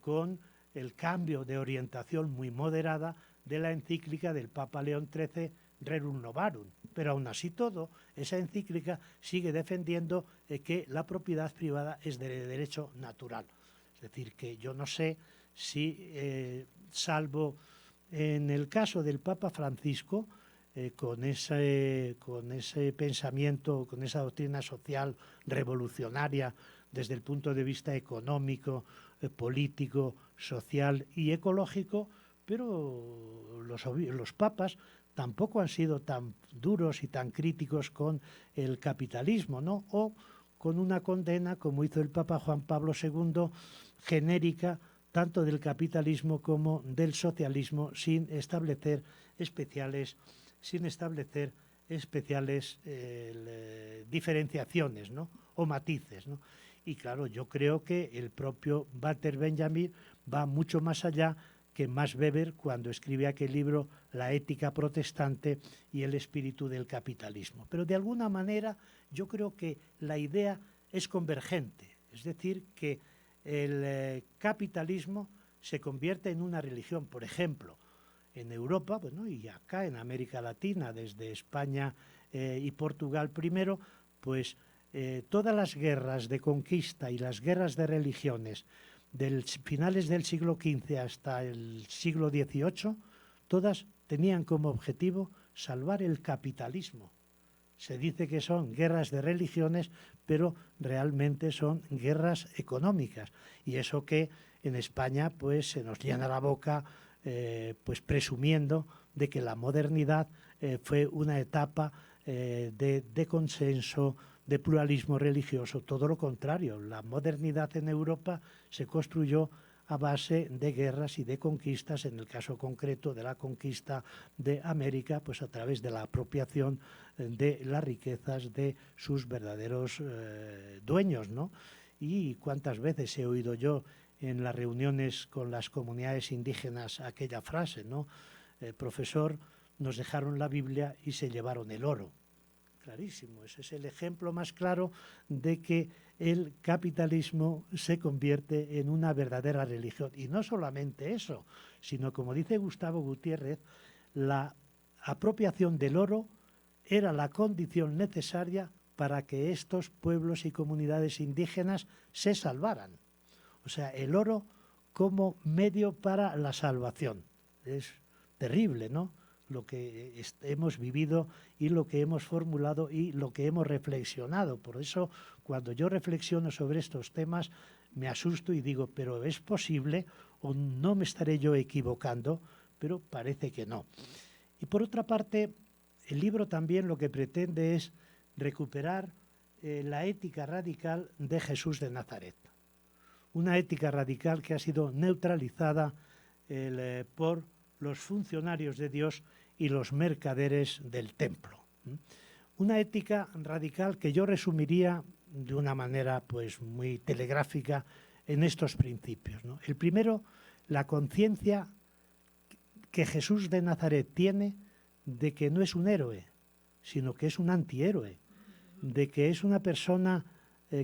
con el cambio de orientación muy moderada de la encíclica del Papa León XIII, Rerum Novarum. Pero aún así todo, esa encíclica sigue defendiendo que la propiedad privada es de derecho natural. Es decir, que yo no sé si, salvo en el caso del Papa Francisco, con ese pensamiento, con esa doctrina social revolucionaria desde el punto de vista económico, político, social y ecológico, pero los papas tampoco han sido tan duros y tan críticos con el capitalismo, ¿no? O con una condena, como hizo el Papa Juan Pablo II, genérica, tanto del capitalismo como del socialismo, sin establecer especiales diferenciaciones, ¿no? O matices, ¿no? Y claro, yo creo que el propio Walter Benjamin va mucho más allá que Max Weber cuando escribe aquel libro La ética protestante y el espíritu del capitalismo. Pero de alguna manera yo creo que la idea es convergente, es decir, que el capitalismo se convierte en una religión. Por ejemplo, en Europa, bueno, y acá en América Latina, desde España y Portugal primero, pues todas las guerras de conquista y las guerras de religiones de finales del siglo XV hasta el siglo XVIII, todas tenían como objetivo salvar el capitalismo. Se dice que son guerras de religiones, pero realmente son guerras económicas. Y eso que en España pues se nos llena la boca pues presumiendo de que la modernidad fue una etapa de consenso, de pluralismo religioso. Todo lo contrario, la modernidad en Europa se construyó a base de guerras y de conquistas, en el caso concreto de la conquista de América, pues a través de la apropiación de las riquezas de sus verdaderos dueños, ¿no? Y cuántas veces he oído yo en las reuniones con las comunidades indígenas aquella frase, ¿no? Profesor, nos dejaron la Biblia y se llevaron el oro. Clarísimo, ese es el ejemplo más claro de que el capitalismo se convierte en una verdadera religión. Y no solamente eso, sino, como dice Gustavo Gutiérrez, la apropiación del oro era la condición necesaria para que estos pueblos y comunidades indígenas se salvaran. O sea, el oro como medio para la salvación. Es terrible, ¿no?, lo que hemos vivido y lo que hemos formulado y lo que hemos reflexionado. Por eso, cuando yo reflexiono sobre estos temas, me asusto y digo, ¿pero es posible o no me estaré yo equivocando? Pero parece que no. Y por otra parte, el libro también lo que pretende es recuperar la ética radical de Jesús de Nazaret. Una ética radical que ha sido neutralizada por los funcionarios de Dios y los mercaderes del templo. Una ética radical que yo resumiría de una manera pues muy telegráfica en estos principios, ¿no? El primero, la conciencia que Jesús de Nazaret tiene de que no es un héroe, sino que es un antihéroe, de que es una persona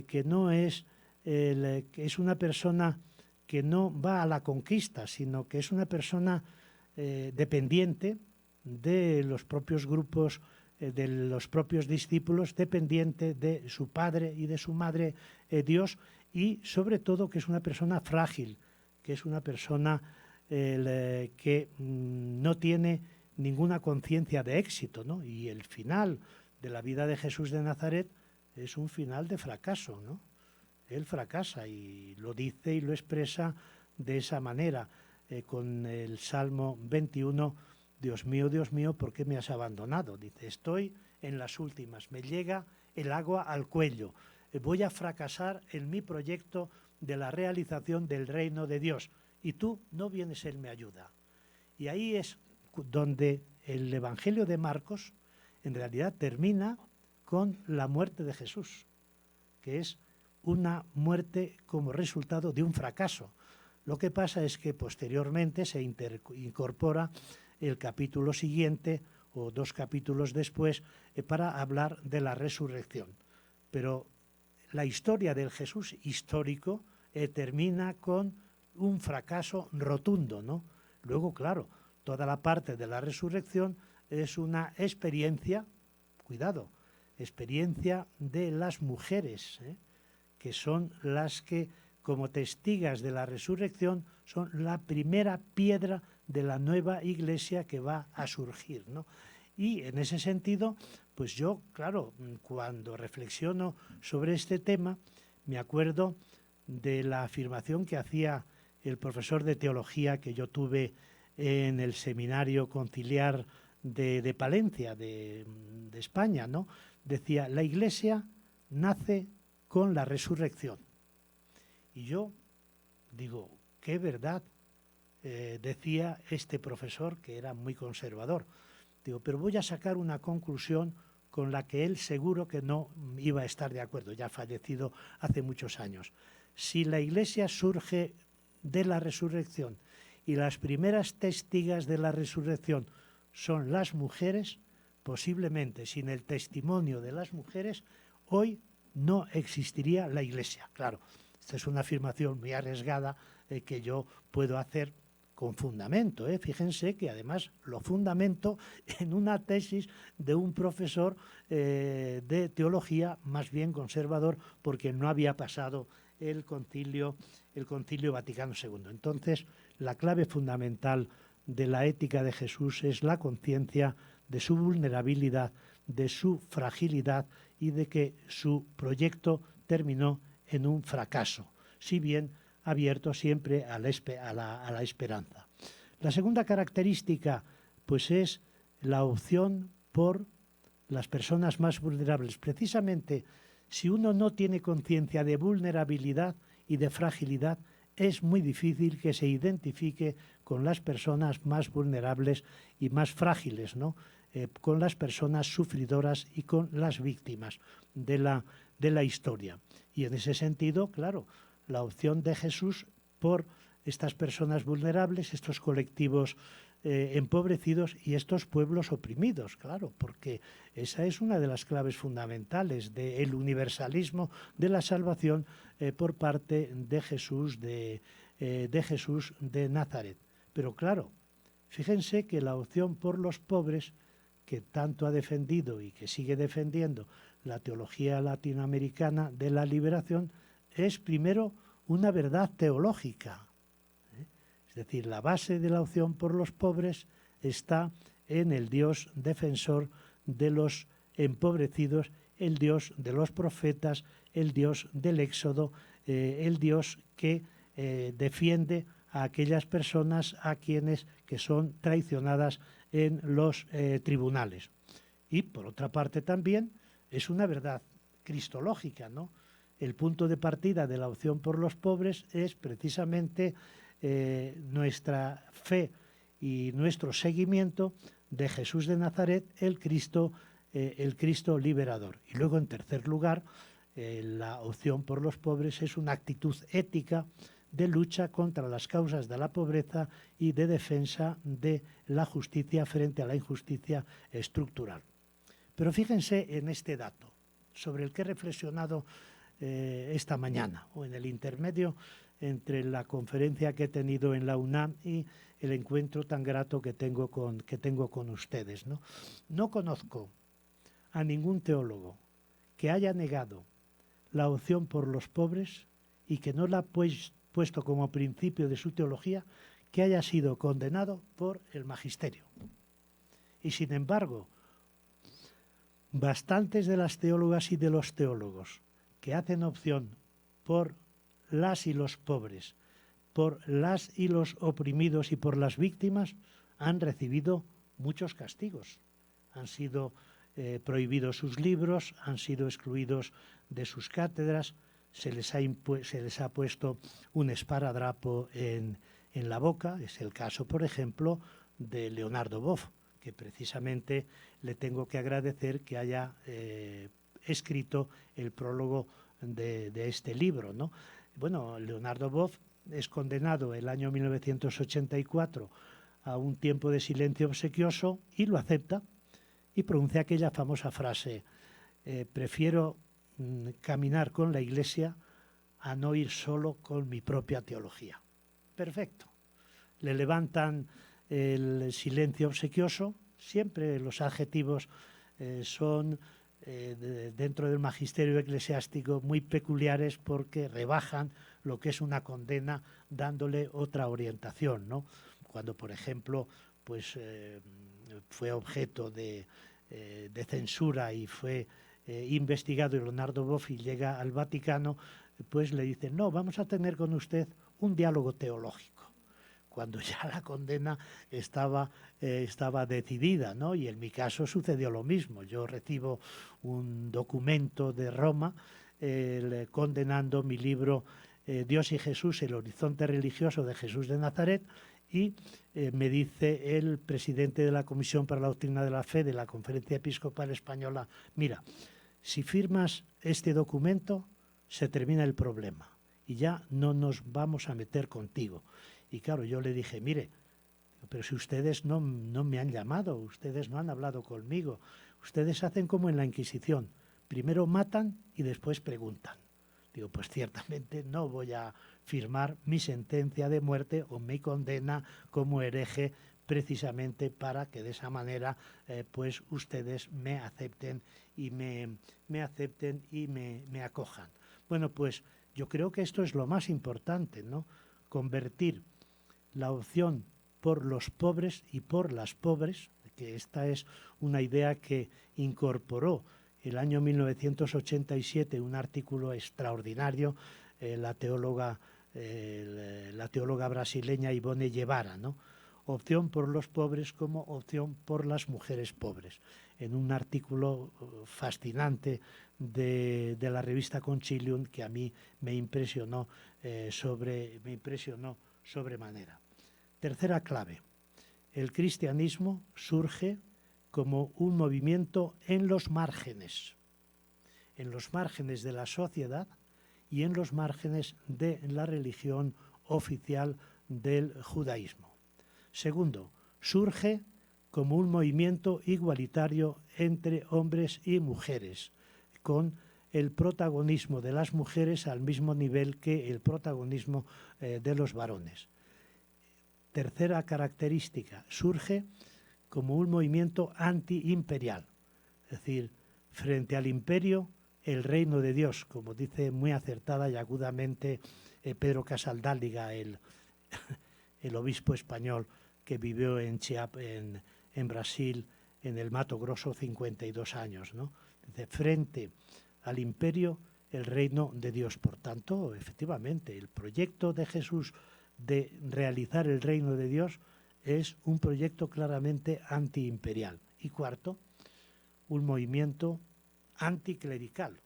que no es, que es una persona que no va a la conquista, sino que es una persona dependiente de los propios grupos, de los propios discípulos, dependiente de su padre y de su madre Dios, y sobre todo que es una persona frágil, que es una persona que no tiene ninguna conciencia de éxito, ¿no? Y el final de la vida de Jesús de Nazaret es un final de fracaso, ¿no? Él fracasa y lo dice y lo expresa de esa manera, con el Salmo 21, Dios mío, ¿por qué me has abandonado? Dice, estoy en las últimas, me llega el agua al cuello, voy a fracasar en mi proyecto de la realización del reino de Dios y tú no vienes, Él me ayuda. Y ahí es donde el Evangelio de Marcos en realidad termina con la muerte de Jesús, que es una muerte como resultado de un fracaso. Lo que pasa es que posteriormente se incorpora el capítulo siguiente o 2 capítulos después para hablar de la resurrección. Pero la historia del Jesús histórico termina con un fracaso rotundo, ¿no? Luego, claro, toda la parte de la resurrección es una experiencia, cuidado, experiencia de las mujeres, que son las que, como testigas de la resurrección, son la primera piedra de la nueva iglesia que va a surgir, ¿no? Y en ese sentido, pues yo, claro, cuando reflexiono sobre este tema, me acuerdo de la afirmación que hacía el profesor de teología que yo tuve en el seminario conciliar de Palencia, de España, ¿no? Decía, la iglesia nace con la resurrección. Y yo digo, qué verdad, decía este profesor que era muy conservador. Digo, pero voy a sacar una conclusión con la que él seguro que no iba a estar de acuerdo, ya fallecido hace muchos años. Si la iglesia surge de la resurrección y las primeras testigas de la resurrección son las mujeres, posiblemente sin el testimonio de las mujeres, hoy no existiría la iglesia. Claro, esta es una afirmación muy arriesgada que yo puedo hacer con fundamento. Fíjense que además lo fundamento en una tesis de un profesor de teología más bien conservador, porque no había pasado el Concilio Vaticano II. Entonces, la clave fundamental de la ética de Jesús es la conciencia de su vulnerabilidad, de su fragilidad y de que su proyecto terminó en un fracaso, si bien abierto siempre a la esperanza. La segunda característica, pues es la opción por las personas más vulnerables. Precisamente, si uno no tiene conciencia de vulnerabilidad y de fragilidad, es muy difícil que se identifique con las personas más vulnerables y más frágiles, ¿no? Con las personas sufridoras y con las víctimas de la historia. Y en ese sentido, claro, la opción de Jesús por estas personas vulnerables, estos colectivos empobrecidos y estos pueblos oprimidos, claro, porque esa es una de las claves fundamentales del universalismo de la salvación por parte de Jesús de Nazaret. Pero claro, fíjense que la opción por los pobres, que tanto ha defendido y que sigue defendiendo la teología latinoamericana de la liberación, es primero una verdad teológica. Es decir, la base de la opción por los pobres está en el Dios defensor de los empobrecidos, el Dios de los profetas, el Dios del Éxodo, el Dios que defiende a aquellas personas a quienes que son traicionadas en los tribunales. Y por otra parte también es una verdad cristológica, ¿no? El punto de partida de la opción por los pobres es precisamente nuestra fe y nuestro seguimiento de Jesús de Nazaret, el Cristo liberador. Y luego, en tercer lugar, la opción por los pobres es una actitud ética de lucha contra las causas de la pobreza y de defensa de la justicia frente a la injusticia estructural. Pero fíjense en este dato, sobre el que he reflexionado esta mañana, o en el intermedio entre la conferencia que he tenido en la UNAM y el encuentro tan grato que tengo con ustedes, ¿no? No conozco a ningún teólogo que haya negado la opción por los pobres y que no la ha puesto como principio de su teología, que haya sido condenado por el magisterio. Y sin embargo, bastantes de las teólogas y de los teólogos que hacen opción por las y los pobres, por las y los oprimidos y por las víctimas, han recibido muchos castigos. Han sido prohibidos sus libros, han sido excluidos de sus cátedras, se les ha puesto un esparadrapo en la boca. Es el caso, por ejemplo, de Leonardo Boff, que precisamente le tengo que agradecer que haya escrito el prólogo de este libro, ¿no? Bueno, Leonardo Boff es condenado el año 1984 a un tiempo de silencio obsequioso y lo acepta y pronuncia aquella famosa frase: prefiero caminar con la Iglesia a no ir solo con mi propia teología. Perfecto. Le levantan el silencio obsequioso. Siempre los adjetivos son dentro del magisterio eclesiástico muy peculiares porque rebajan lo que es una condena dándole otra orientación, ¿no? Cuando, por ejemplo, pues fue objeto de censura y fue investigado, y Leonardo Boff llega al Vaticano, pues le dicen: no, vamos a tener con usted un diálogo teológico, cuando ya la condena estaba decidida, ¿no? Y en mi caso sucedió lo mismo. Yo recibo un documento de Roma condenando mi libro Dios y Jesús, el horizonte religioso de Jesús de Nazaret, y me dice el presidente de la Comisión para la Doctrina de la Fe de la Conferencia Episcopal Española: mira, si firmas este documento se termina el problema y ya no nos vamos a meter contigo. Y claro, yo le dije: mire, pero si ustedes no me han llamado, ustedes no han hablado conmigo, ustedes hacen como en la Inquisición, primero matan y después preguntan. Digo, pues ciertamente no voy a firmar mi sentencia de muerte o mi condena como hereje, precisamente para que de esa manera pues ustedes me acepten y me acojan. Bueno, pues yo creo que esto es lo más importante, ¿no? Convertir la opción por los pobres y por las pobres, que esta es una idea que incorporó el año 1987 un artículo extraordinario, la teóloga brasileña Ivone Guevara, ¿no? opción por los pobres como opción por las mujeres pobres. En un artículo fascinante de la revista Concilium que a mí me impresionó sobremanera. Tercera clave. El cristianismo surge como un movimiento en los márgenes de la sociedad y en los márgenes de la religión oficial del judaísmo. Segundo, surge como un movimiento igualitario entre hombres y mujeres, con el protagonismo de las mujeres al mismo nivel que el protagonismo de los varones. Tercera característica, surge como un movimiento antiimperial, es decir, frente al imperio, el reino de Dios, como dice muy acertada y agudamente Pedro Casaldáliga, el obispo español que vivió en Brasil, en el Mato Grosso, 52 años, ¿no? Dice, frente al imperio, el reino de Dios. Por tanto, efectivamente, el proyecto de Jesús de realizar el reino de Dios es un proyecto claramente antiimperial. Y cuarto, un movimiento anticlerical,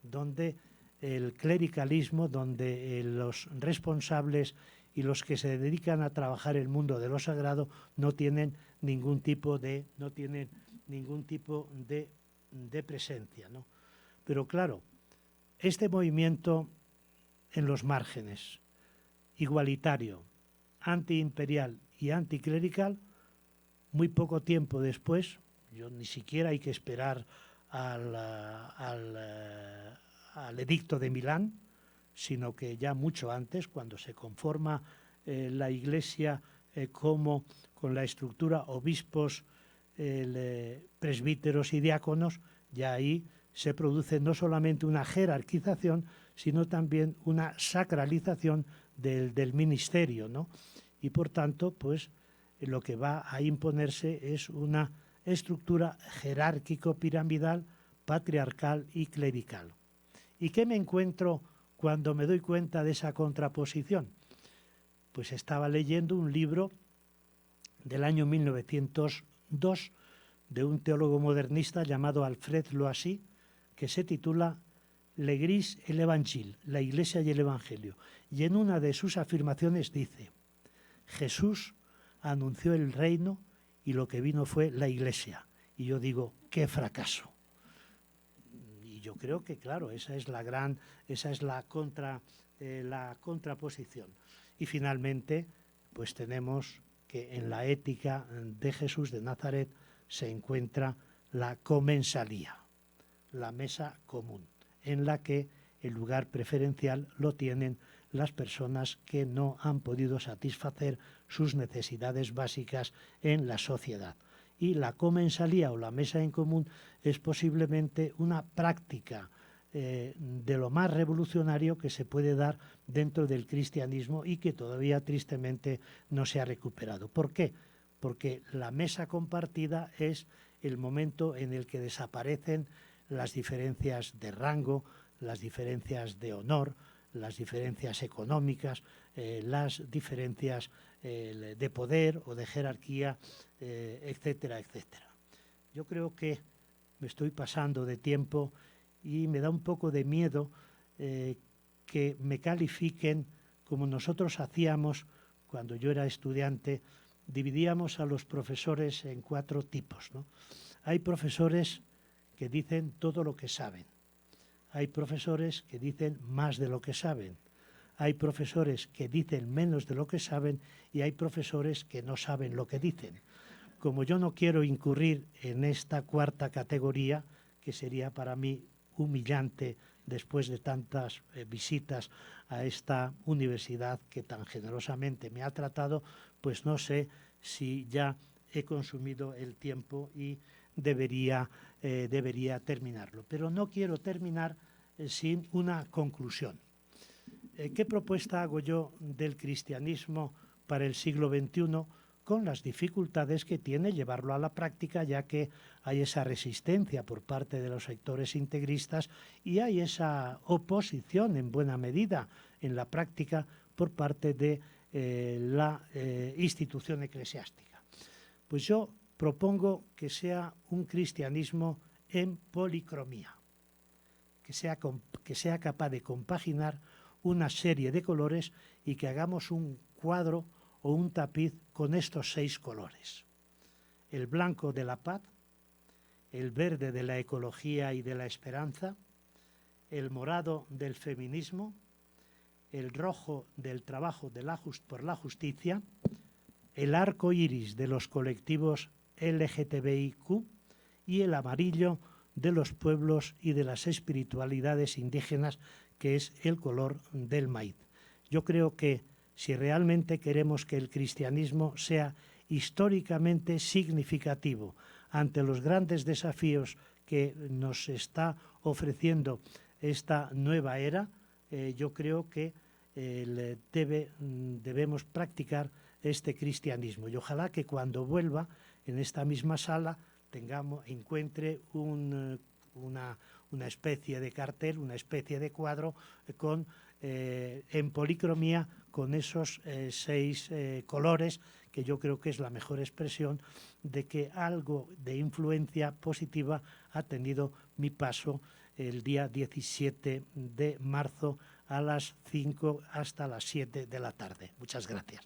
donde el clericalismo, donde los responsables y los que se dedican a trabajar el mundo de lo sagrado no tienen ningún tipo de presencia, ¿no? Pero claro, este movimiento en los márgenes, igualitario, antiimperial y anticlerical, muy poco tiempo después, ni siquiera hay que esperar al edicto de Milán, sino que ya mucho antes, cuando se conforma la Iglesia como con la estructura obispos, presbíteros y diáconos, ya ahí se produce no solamente una jerarquización, sino también una sacralización del ministerio, ¿no? Y por tanto, pues lo que va a imponerse es una estructura jerárquico-piramidal, patriarcal y clerical. ¿Y qué me encuentro cuando me doy cuenta de esa contraposición? Pues estaba leyendo un libro del año 1902 de un teólogo modernista llamado Alfred Loisy, que se titula L'Église et l'Évangile, la Iglesia y el Evangelio. Y en una de sus afirmaciones dice, Jesús anunció el reino y lo que vino fue la Iglesia. Y yo digo, ¡qué fracaso! Y yo creo que, claro, esa es la contraposición. Y finalmente, pues tenemos que en la ética de Jesús de Nazaret se encuentra la comensalía, la mesa común, en la que el lugar preferencial lo tienen las personas que no han podido satisfacer sus necesidades básicas en la sociedad. Y la comensalía o la mesa en común es posiblemente una práctica de lo más revolucionario que se puede dar dentro del cristianismo y que todavía tristemente no se ha recuperado. ¿Por qué? Porque la mesa compartida es el momento en el que desaparecen las diferencias de rango, las diferencias de honor, las diferencias económicas, las diferencias de poder o de jerarquía, etcétera, etcétera. Yo creo que me estoy pasando de tiempo y me da un poco de miedo que me califiquen como nosotros hacíamos cuando yo era estudiante. Dividíamos a los profesores en 4 tipos, ¿no? Hay profesores que dicen todo lo que saben. Hay profesores que dicen más de lo que saben. Hay profesores que dicen menos de lo que saben y hay profesores que no saben lo que dicen. Como yo no quiero incurrir en esta 4ª categoría, que sería para mí humillante después de tantas visitas a esta universidad que tan generosamente me ha tratado, pues no sé si ya he consumido el tiempo y debería terminarlo. Pero no quiero terminar sin una conclusión. ¿Qué propuesta hago yo del cristianismo para el siglo XXI con las dificultades que tiene llevarlo a la práctica, ya que hay esa resistencia por parte de los sectores integristas y hay esa oposición en buena medida en la práctica por parte de la institución eclesiástica. Pues yo propongo que sea un cristianismo en policromía, que sea capaz de compaginar una serie de colores y que hagamos un cuadro o un tapiz con estos 6 colores. El blanco de la paz, el verde de la ecología y de la esperanza, el morado del feminismo, el rojo del trabajo por la justicia, el arco iris de los colectivos LGTBIQ y el amarillo de los pueblos y de las espiritualidades indígenas, que es el color del maíz. Yo creo que si realmente queremos que el cristianismo sea históricamente significativo ante los grandes desafíos que nos está ofreciendo esta nueva era, yo creo que debemos practicar este cristianismo. Y ojalá que cuando vuelva en esta misma sala encuentre una especie de cartel, una especie de cuadro en policromía con esos 6 colores, que yo creo que es la mejor expresión de que algo de influencia positiva ha tenido mi paso el día 17 de marzo a las 5 hasta las 7 de la tarde. Muchas gracias.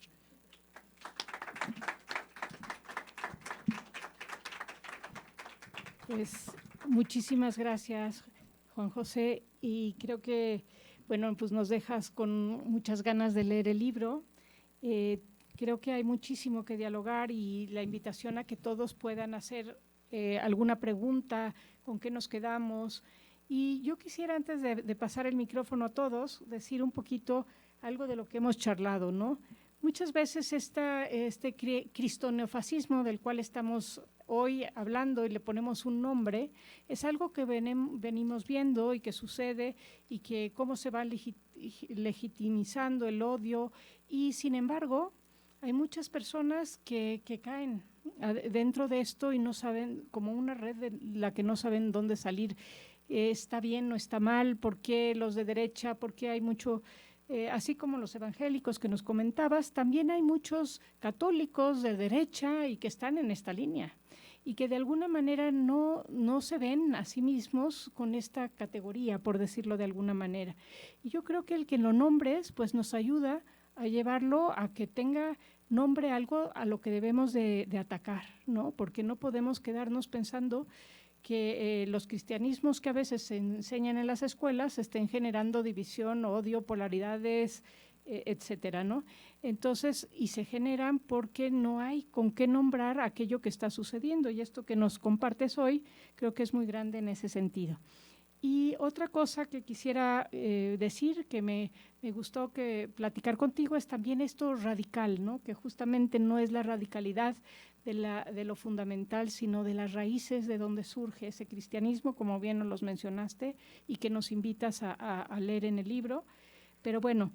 Pues muchísimas gracias, Juan José, y creo que, bueno, pues nos dejas con muchas ganas de leer el libro. Creo que hay muchísimo que dialogar y la invitación a que todos puedan hacer alguna pregunta, con qué nos quedamos. Y yo quisiera, antes de pasar el micrófono a todos, decir un poquito algo de lo que hemos charlado, ¿no? Muchas veces este cristoneofascismo del cual estamos hoy hablando y le ponemos un nombre, es algo que venimos viendo y que sucede y que cómo se va legitimizando el odio, y sin embargo hay muchas personas que caen dentro de esto y no saben, como una red de la que no saben dónde salir. Está bien, no está mal, por qué los de derecha, por qué hay mucho, así como los evangélicos que nos comentabas, también hay muchos católicos de derecha y que están en esta línea y que de alguna manera no se ven a sí mismos con esta categoría, por decirlo de alguna manera. Y yo creo que el que lo nombres pues nos ayuda a llevarlo a que tenga nombre algo a lo que debemos de atacar, ¿no? Porque no podemos quedarnos pensando que los cristianismos que a veces se enseñan en las escuelas estén generando división, odio, polaridades, etcétera, ¿no? Entonces, y se generan porque no hay con qué nombrar aquello que está sucediendo, y esto que nos compartes hoy creo que es muy grande en ese sentido. Y otra cosa que quisiera decir, que me gustó platicar contigo, es también esto radical, ¿no? Que justamente no es la radicalidad de lo fundamental, sino de las raíces de donde surge ese cristianismo, como bien nos los mencionaste y que nos invitas a leer en el libro. Pero bueno,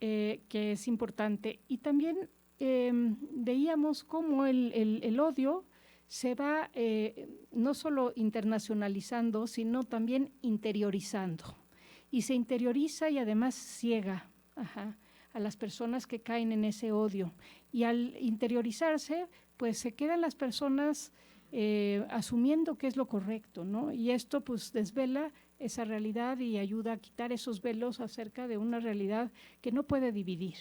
que es importante. Y también veíamos cómo el odio se va no solo internacionalizando, sino también interiorizando. Y se interioriza y además ciega a las personas que caen en ese odio. Y al interiorizarse, pues se quedan las personas asumiendo que es lo correcto, ¿no? Y esto pues desvela esa realidad y ayuda a quitar esos velos acerca de una realidad que no puede dividir,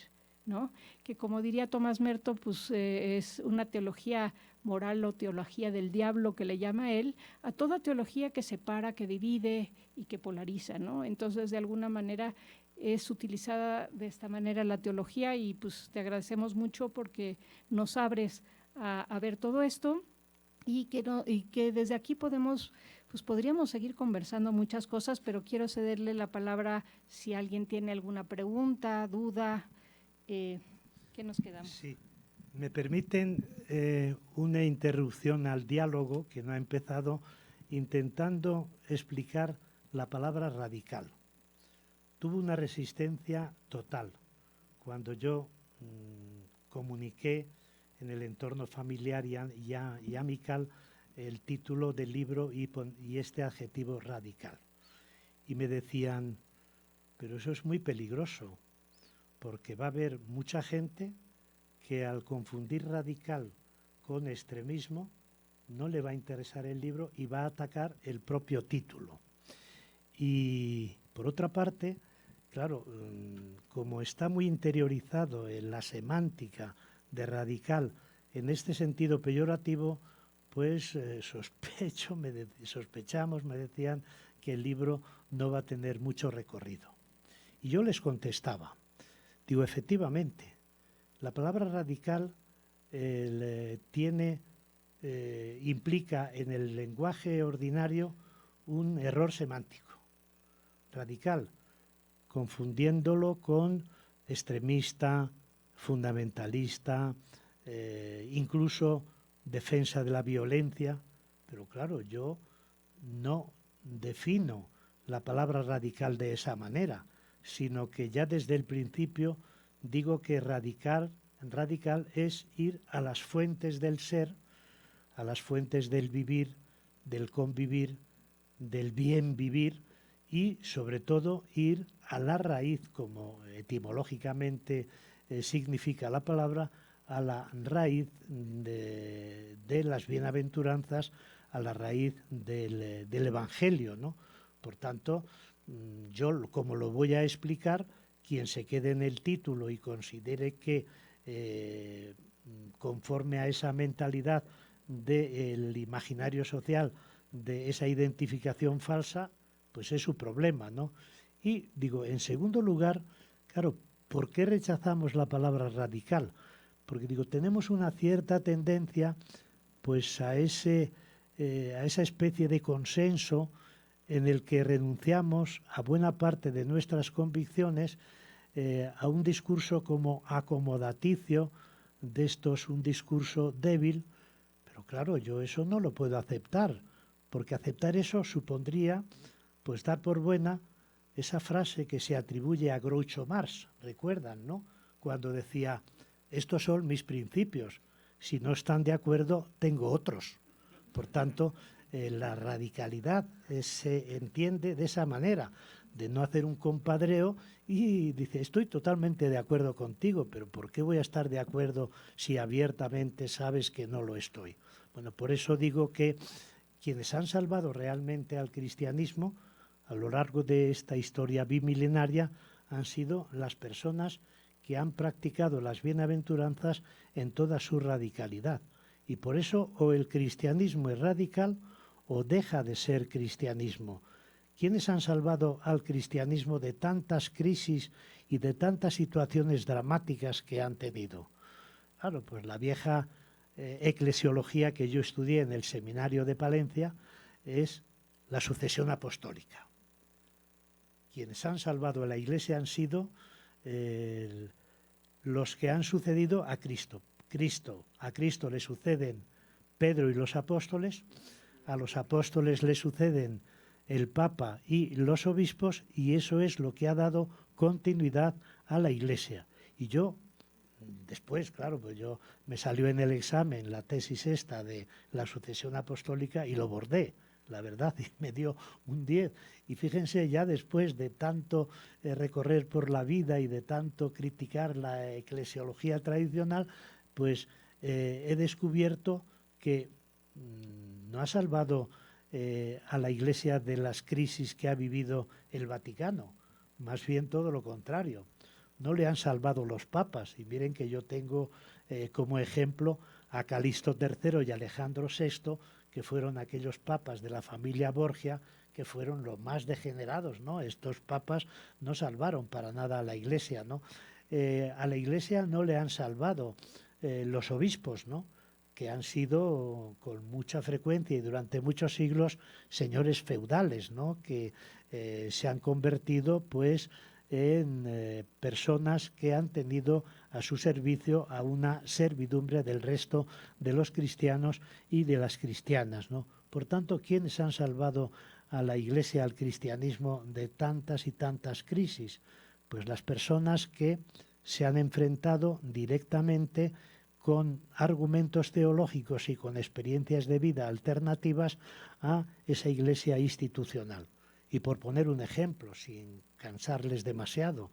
¿no? Que como diría Tomás Merto, pues es una teología moral o teología del diablo, que le llama él, a toda teología que separa, que divide y que polariza, ¿no? Entonces, de alguna manera es utilizada de esta manera la teología, y pues te agradecemos mucho porque nos abres a ver todo esto, y que desde aquí podríamos seguir conversando muchas cosas, pero quiero cederle la palabra si alguien tiene alguna pregunta, duda. ¿Qué nos quedamos? Sí, me permiten una interrupción al diálogo que no ha empezado, intentando explicar la palabra radical. Tuvo una resistencia total cuando yo comuniqué en el entorno familiar y amical el título del libro y este adjetivo radical. Y me decían, pero eso es muy peligroso, porque va a haber mucha gente que al confundir radical con extremismo no le va a interesar el libro y va a atacar el propio título. Y por otra parte, claro, como está muy interiorizado en la semántica de radical en este sentido peyorativo, pues sospechamos, me decían, que el libro no va a tener mucho recorrido. Y yo les contestaba, digo, efectivamente, la palabra radical implica en el lenguaje ordinario un error semántico. Radical, confundiéndolo con extremista, fundamentalista, incluso defensa de la violencia. Pero claro, yo no defino la palabra radical de esa manera, sino que ya desde el principio digo que radical es ir a las fuentes del ser, a las fuentes del vivir, del convivir, del bien vivir y sobre todo ir a la raíz, como etimológicamente significa la palabra, a la raíz de las bienaventuranzas, a la raíz del Evangelio, ¿no? Por tanto, yo como lo voy a explicar, quien se quede en el título y considere que conforme a esa mentalidad del imaginario social, de esa identificación falsa, pues es su problema, ¿no? Y digo, en segundo lugar, claro, ¿por qué rechazamos la palabra radical? Porque digo, tenemos una cierta tendencia pues a esa especie de consenso en el que renunciamos a buena parte de nuestras convicciones, a un discurso como acomodaticio, de estos un discurso débil, pero claro, yo eso no lo puedo aceptar, porque aceptar eso supondría pues dar por buena esa frase que se atribuye a Groucho Marx, recuerdan, ¿no? Cuando decía, estos son mis principios, si no están de acuerdo, tengo otros. Por tanto, la radicalidad se entiende de esa manera, de no hacer un compadreo y dice, estoy totalmente de acuerdo contigo, pero ¿por qué voy a estar de acuerdo si abiertamente sabes que no lo estoy? Bueno, por eso digo que quienes han salvado realmente al cristianismo a lo largo de esta historia bimilenaria han sido las personas que han practicado las bienaventuranzas en toda su radicalidad. Y por eso o el cristianismo es radical o deja de ser cristianismo. ¿Quiénes han salvado al cristianismo de tantas crisis y de tantas situaciones dramáticas que han tenido? Claro, pues la vieja eclesiología que yo estudié en el seminario de Palencia es la sucesión apostólica. Quienes han salvado a la Iglesia han sido los que han sucedido a Cristo. A Cristo le suceden Pedro y los apóstoles, a los apóstoles le suceden el Papa y los obispos, y eso es lo que ha dado continuidad a la Iglesia. Y yo, después, claro, pues yo me salió en el examen la tesis esta de la sucesión apostólica y lo bordé, la verdad, y me dio un 10. Y fíjense, ya después de tanto recorrer por la vida y de tanto criticar la eclesiología tradicional, pues he descubierto que no ha salvado a la Iglesia de las crisis que ha vivido el Vaticano, más bien todo lo contrario. No le han salvado los papas, y miren que yo tengo como ejemplo a Calixto III y Alejandro VI, que fueron aquellos papas de la familia Borgia que fueron los más degenerados, ¿no? Estos papas no salvaron para nada a la Iglesia, ¿no? A la Iglesia no le han salvado los obispos, ¿no? Que han sido con mucha frecuencia y durante muchos siglos señores feudales, ¿no? Que se han convertido pues en personas que han tenido a su servicio a una servidumbre del resto de los cristianos y de las cristianas, ¿no? Por tanto, ¿quiénes han salvado a la Iglesia, al cristianismo de tantas y tantas crisis? Pues las personas que se han enfrentado directamente con argumentos teológicos y con experiencias de vida alternativas a esa Iglesia institucional. Y por poner un ejemplo, sin cansarles demasiado,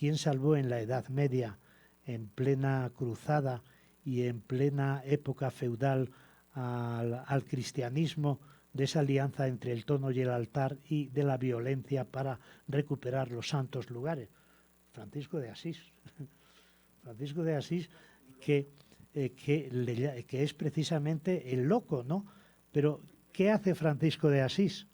¿quién salvó en la Edad Media, en plena cruzada y en plena época feudal, al cristianismo de esa alianza entre el trono y el altar y de la violencia para recuperar los santos lugares? Francisco de Asís. Francisco de Asís, que es precisamente el loco, ¿no? Pero, ¿qué hace Francisco de Asís?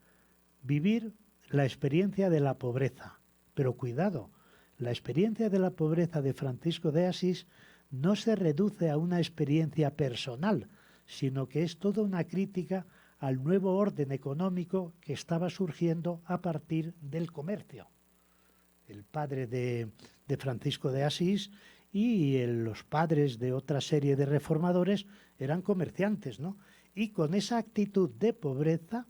Vivir la experiencia de la pobreza. Pero cuidado, la experiencia de la pobreza de Francisco de Asís no se reduce a una experiencia personal, sino que es toda una crítica al nuevo orden económico que estaba surgiendo a partir del comercio. El padre de Francisco de Asís y los padres de otra serie de reformadores eran comerciantes, ¿no? Y con esa actitud de pobreza,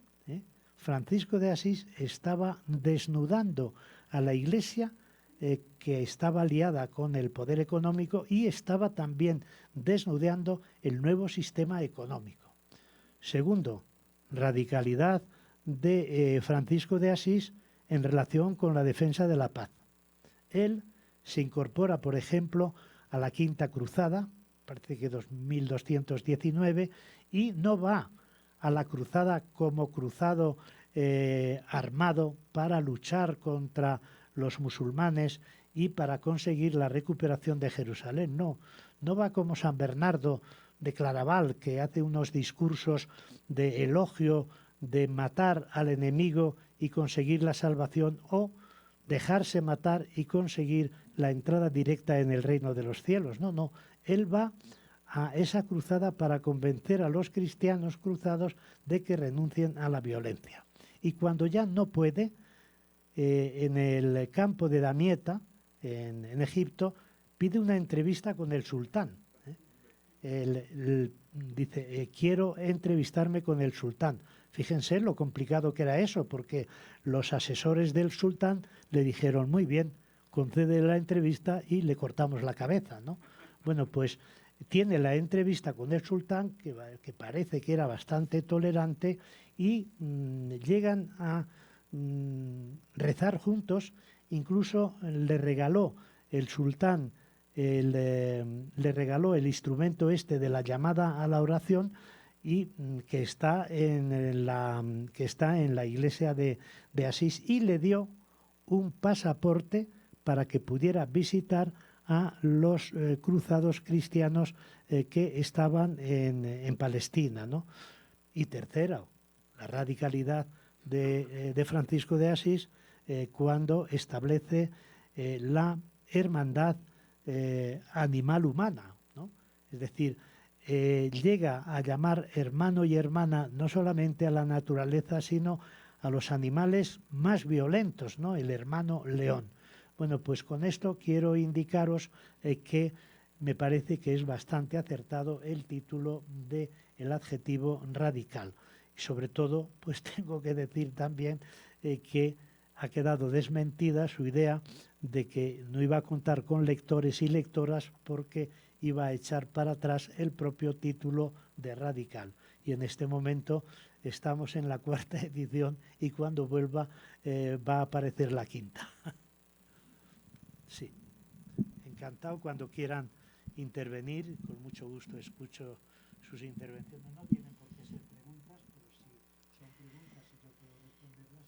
Francisco de Asís estaba desnudando a la Iglesia, que estaba aliada con el poder económico, y estaba también desnudando el nuevo sistema económico. Segundo, radicalidad de Francisco de Asís en relación con la defensa de la paz. Él se incorpora, por ejemplo, a la Quinta Cruzada, parece que 1219, y no va a la cruzada como cruzado armado para luchar contra los musulmanes y para conseguir la recuperación de Jerusalén. No va como San Bernardo de Claraval, que hace unos discursos de elogio, de matar al enemigo y conseguir la salvación, o dejarse matar y conseguir la entrada directa en el reino de los cielos. No, él va a esa cruzada para convencer a los cristianos cruzados de que renuncien a la violencia. Y cuando ya no puede, en el campo de Damieta, en Egipto, pide una entrevista con el sultán. Él dice, quiero entrevistarme con el sultán. Fíjense lo complicado que era eso, porque los asesores del sultán le dijeron, muy bien, concede la entrevista y le cortamos la cabeza, ¿no? Bueno, pues tiene la entrevista con el sultán, que parece que era bastante tolerante, y llegan a rezar juntos. Incluso le regaló el sultán, le regaló el instrumento este de la llamada a la oración, y que está en la iglesia de Asís, y le dio un pasaporte para que pudiera visitar a los cruzados cristianos que estaban en Palestina, ¿no? Y tercero, la radicalidad de Francisco de Asís, cuando establece la hermandad animal-humana, ¿no? Es decir, llega a llamar hermano y hermana no solamente a la naturaleza, sino a los animales más violentos, ¿no? El hermano león. Bueno, pues con esto quiero indicaros que me parece que es bastante acertado el título del adjetivo radical. Y sobre todo, pues tengo que decir también que ha quedado desmentida su idea de que no iba a contar con lectores y lectoras, porque iba a echar para atrás el propio título de radical. Y en este momento estamos en la 4ª edición, y cuando vuelva va a aparecer la 5ª. Sí, encantado. Cuando quieran intervenir, con mucho gusto escucho sus intervenciones. No tienen por qué ser preguntas, pero si son preguntas y yo puedo responderlas.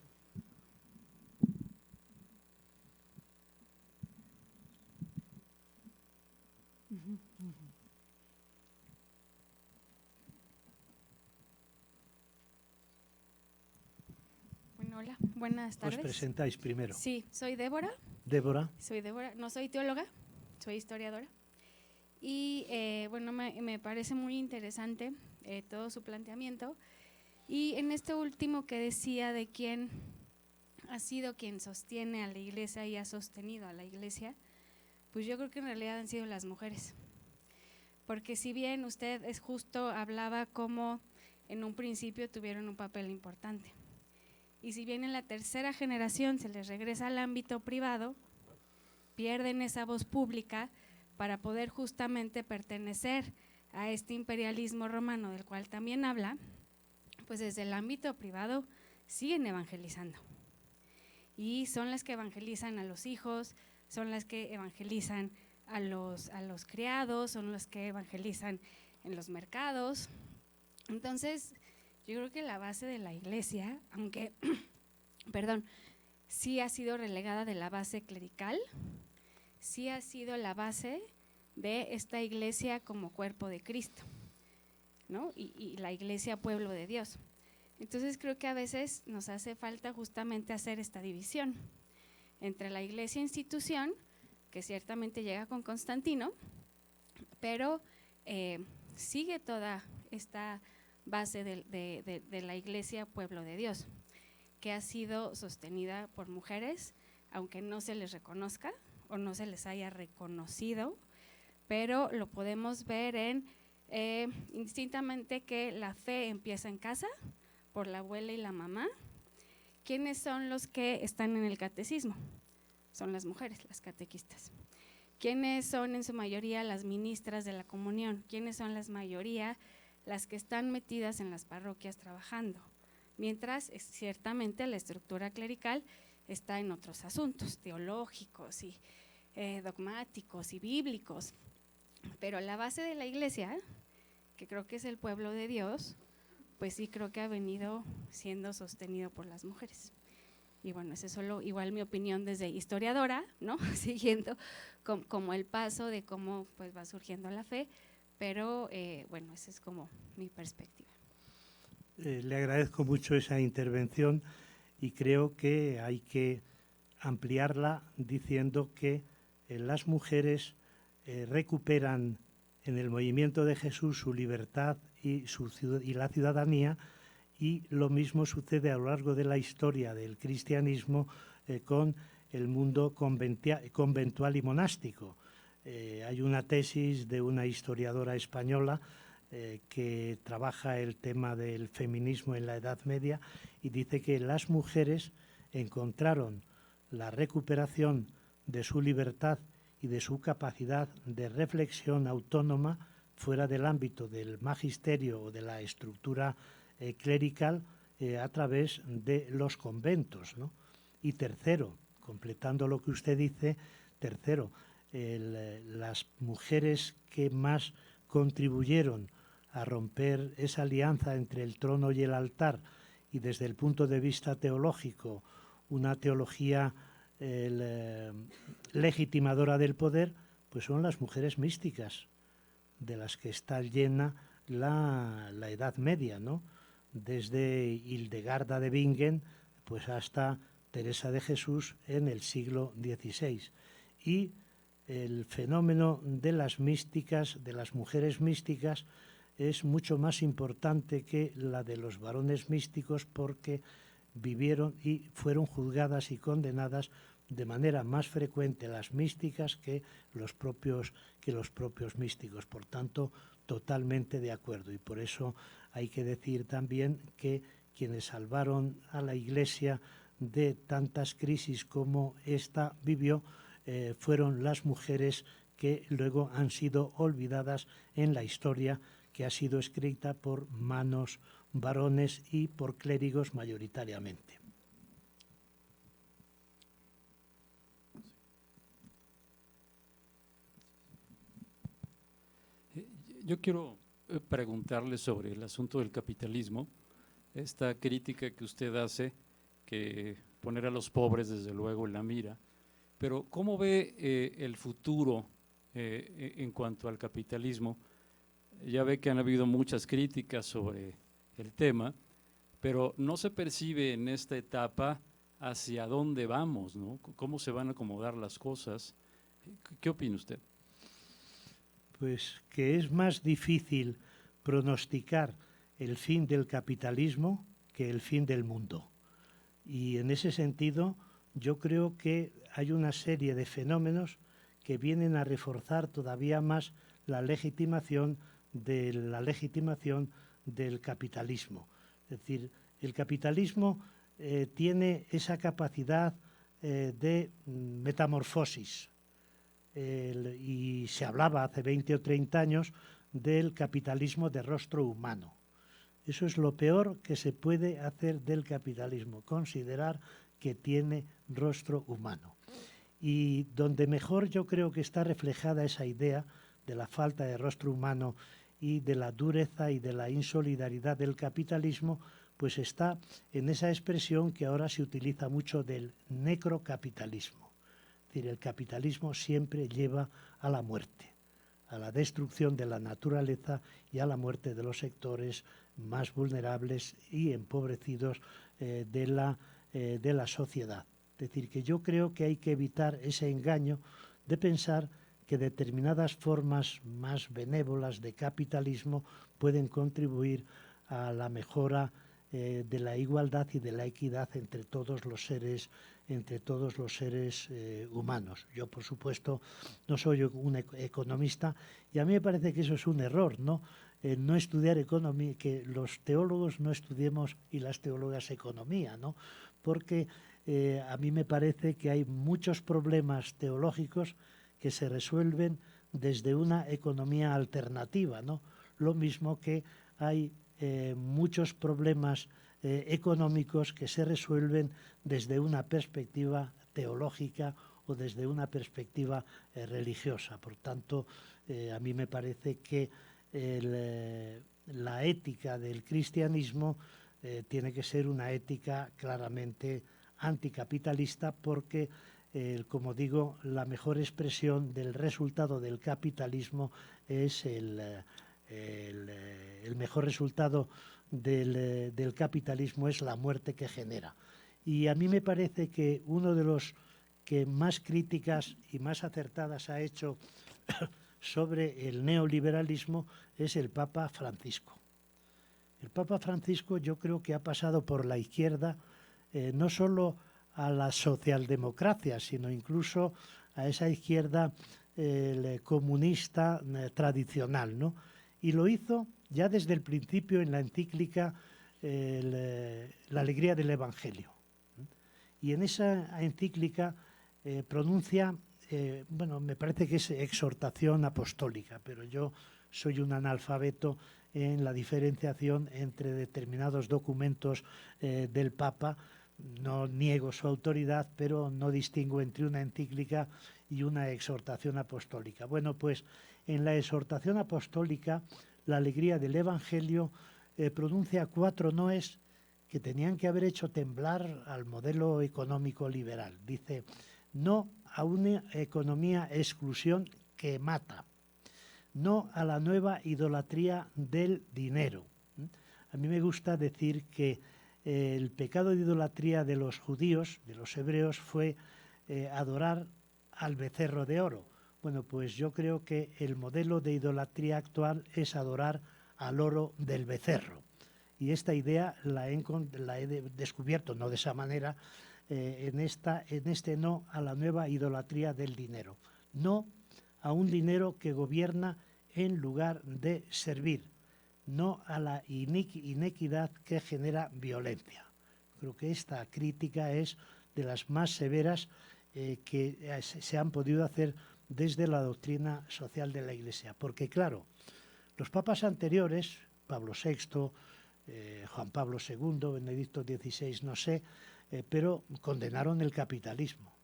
Bueno, hola, buenas tardes. Os presentáis primero. Sí, soy Débora. Débora. Soy Débora, no soy teóloga, soy historiadora. Y bueno, me parece muy interesante todo su planteamiento. Y en este último que decía de quién ha sido quien sostiene a la Iglesia y ha sostenido a la Iglesia, pues yo creo que en realidad han sido las mujeres. Porque si bien usted es justo, hablaba como en un principio tuvieron un papel importante. Y si bien en la 3ª generación se les regresa al ámbito privado, pierden esa voz pública para poder justamente pertenecer a este imperialismo romano del cual también habla, pues desde el ámbito privado siguen evangelizando. Y son las que evangelizan a los hijos, son las que evangelizan a los criados, son las que evangelizan en los mercados. Entonces, yo creo que la base de la iglesia, aunque, perdón, sí ha sido relegada de la base clerical, sí ha sido la base de esta iglesia como cuerpo de Cristo, ¿no? Y la iglesia pueblo de Dios. Entonces creo que a veces nos hace falta justamente hacer esta división entre la iglesia institución, que ciertamente llega con Constantino, pero sigue toda esta base de la iglesia pueblo de Dios, que ha sido sostenida por mujeres, aunque no se les reconozca o no se les haya reconocido, pero lo podemos ver en indistintamente que la fe empieza en casa, por la abuela y la mamá. ¿Quiénes son los que están en el catecismo? Son las mujeres, las catequistas. ¿Quiénes son en su mayoría las ministras de la comunión? ¿Quiénes son las mayoría las que están metidas en las parroquias trabajando? Mientras ciertamente la estructura clerical está en otros asuntos teológicos y dogmáticos y bíblicos, pero la base de la iglesia, que creo que es el pueblo de Dios, pues sí creo que ha venido siendo sostenido por las mujeres. Y bueno, esa es solo igual mi opinión desde historiadora, ¿no? Siguiendo como el paso de cómo pues va surgiendo la fe, pero bueno, esa es como mi perspectiva. Le agradezco mucho esa intervención y creo que hay que ampliarla diciendo que las mujeres recuperan en el movimiento de Jesús su libertad y la ciudadanía, y lo mismo sucede a lo largo de la historia del cristianismo con el mundo conventual y monástico. Hay una tesis de una historiadora española que trabaja el tema del feminismo en la Edad Media y dice que las mujeres encontraron la recuperación de su libertad y de su capacidad de reflexión autónoma fuera del ámbito del magisterio o de la estructura clerical a través de los conventos, ¿no? Y tercero, completando lo que usted dice, tercero, las mujeres que más contribuyeron a romper esa alianza entre el trono y el altar y desde el punto de vista teológico, una teología legitimadora del poder, pues son las mujeres místicas, de las que está llena la Edad Media, ¿no? Desde Hildegarda de Bingen pues hasta Teresa de Jesús en el siglo XVI. Y el fenómeno de las místicas, de las mujeres místicas, es mucho más importante que la de los varones místicos porque vivieron y fueron juzgadas y condenadas de manera más frecuente las místicas que los propios místicos. Por tanto, totalmente de acuerdo. Y por eso hay que decir también que quienes salvaron a la Iglesia de tantas crisis como esta vivió fueron las mujeres que luego han sido olvidadas en la historia, que ha sido escrita por manos varones y por clérigos mayoritariamente. Yo quiero preguntarle sobre el asunto del capitalismo, esta crítica que usted hace, que poner a los pobres desde luego en la mira, pero ¿cómo ve el futuro en cuanto al capitalismo? Ya ve que han habido muchas críticas sobre el tema, pero no se percibe en esta etapa hacia dónde vamos, ¿no? ¿Cómo se van a acomodar las cosas? ¿Qué opina usted? Pues que es más difícil pronosticar el fin del capitalismo que el fin del mundo. Y en ese sentido, yo creo que hay una serie de fenómenos que vienen a reforzar todavía más la legitimación del capitalismo. Es decir, el capitalismo tiene esa capacidad de metamorfosis. Y se hablaba hace 20 o 30 años del capitalismo de rostro humano. Eso es lo peor que se puede hacer del capitalismo, considerar que tiene rostro humano. Y donde mejor yo creo que está reflejada esa idea de la falta de rostro humano y de la dureza y de la insolidaridad del capitalismo, pues está en esa expresión que ahora se utiliza mucho del necrocapitalismo. Es decir, el capitalismo siempre lleva a la muerte, a la destrucción de la naturaleza y a la muerte de los sectores más vulnerables y empobrecidos de la sociedad. Es decir, que yo creo que hay que evitar ese engaño de pensar que determinadas formas más benévolas de capitalismo pueden contribuir a la mejora de la igualdad y de la equidad entre todos los seres humanos. Yo, por supuesto, no soy un economista y a mí me parece que eso es un error, ¿no? No estudiar economía, que los teólogos no estudiemos y las teólogas economía, ¿no? Porque a mí me parece que hay muchos problemas teológicos que se resuelven desde una economía alternativa, ¿no? Lo mismo que hay muchos problemas económicos que se resuelven desde una perspectiva teológica o desde una perspectiva religiosa. Por tanto, a mí me parece que la ética del cristianismo tiene que ser una ética claramente anticapitalista porque, como digo, la mejor expresión del resultado del capitalismo es el mejor resultado del capitalismo es la muerte que genera. Y a mí me parece que uno de los que más críticas y más acertadas ha hecho sobre el neoliberalismo es el Papa Francisco. El Papa Francisco yo creo que ha pasado por la izquierda no solo a la socialdemocracia, sino incluso a esa izquierda comunista tradicional, ¿no? Y lo hizo ya desde el principio en la encíclica La alegría del Evangelio. Y en esa encíclica pronuncia, me parece que es exhortación apostólica, pero yo soy un analfabeto en la diferenciación entre determinados documentos del Papa. No niego su autoridad, pero no distingo entre una encíclica y una exhortación apostólica. Bueno, pues en la exhortación apostólica, la alegría del Evangelio pronuncia 4 noes que tenían que haber hecho temblar al modelo económico liberal. Dice, no a una economía exclusión que mata, no a la nueva idolatría del dinero. A mí me gusta decir que el pecado de idolatría de los judíos, de los hebreos, fue adorar al becerro de oro. Bueno, pues yo creo que el modelo de idolatría actual es adorar al oro del becerro. Y esta idea la he descubierto, no de esa manera, en este no a la nueva idolatría del dinero. No a un dinero que gobierna en lugar de servir. No a la inequidad que genera violencia. Creo que esta crítica es de las más severas que se han podido hacer desde la doctrina social de la Iglesia. Porque, claro, los papas anteriores, Pablo VI, Juan Pablo II, Benedicto XVI, no sé, pero condenaron el capitalismo.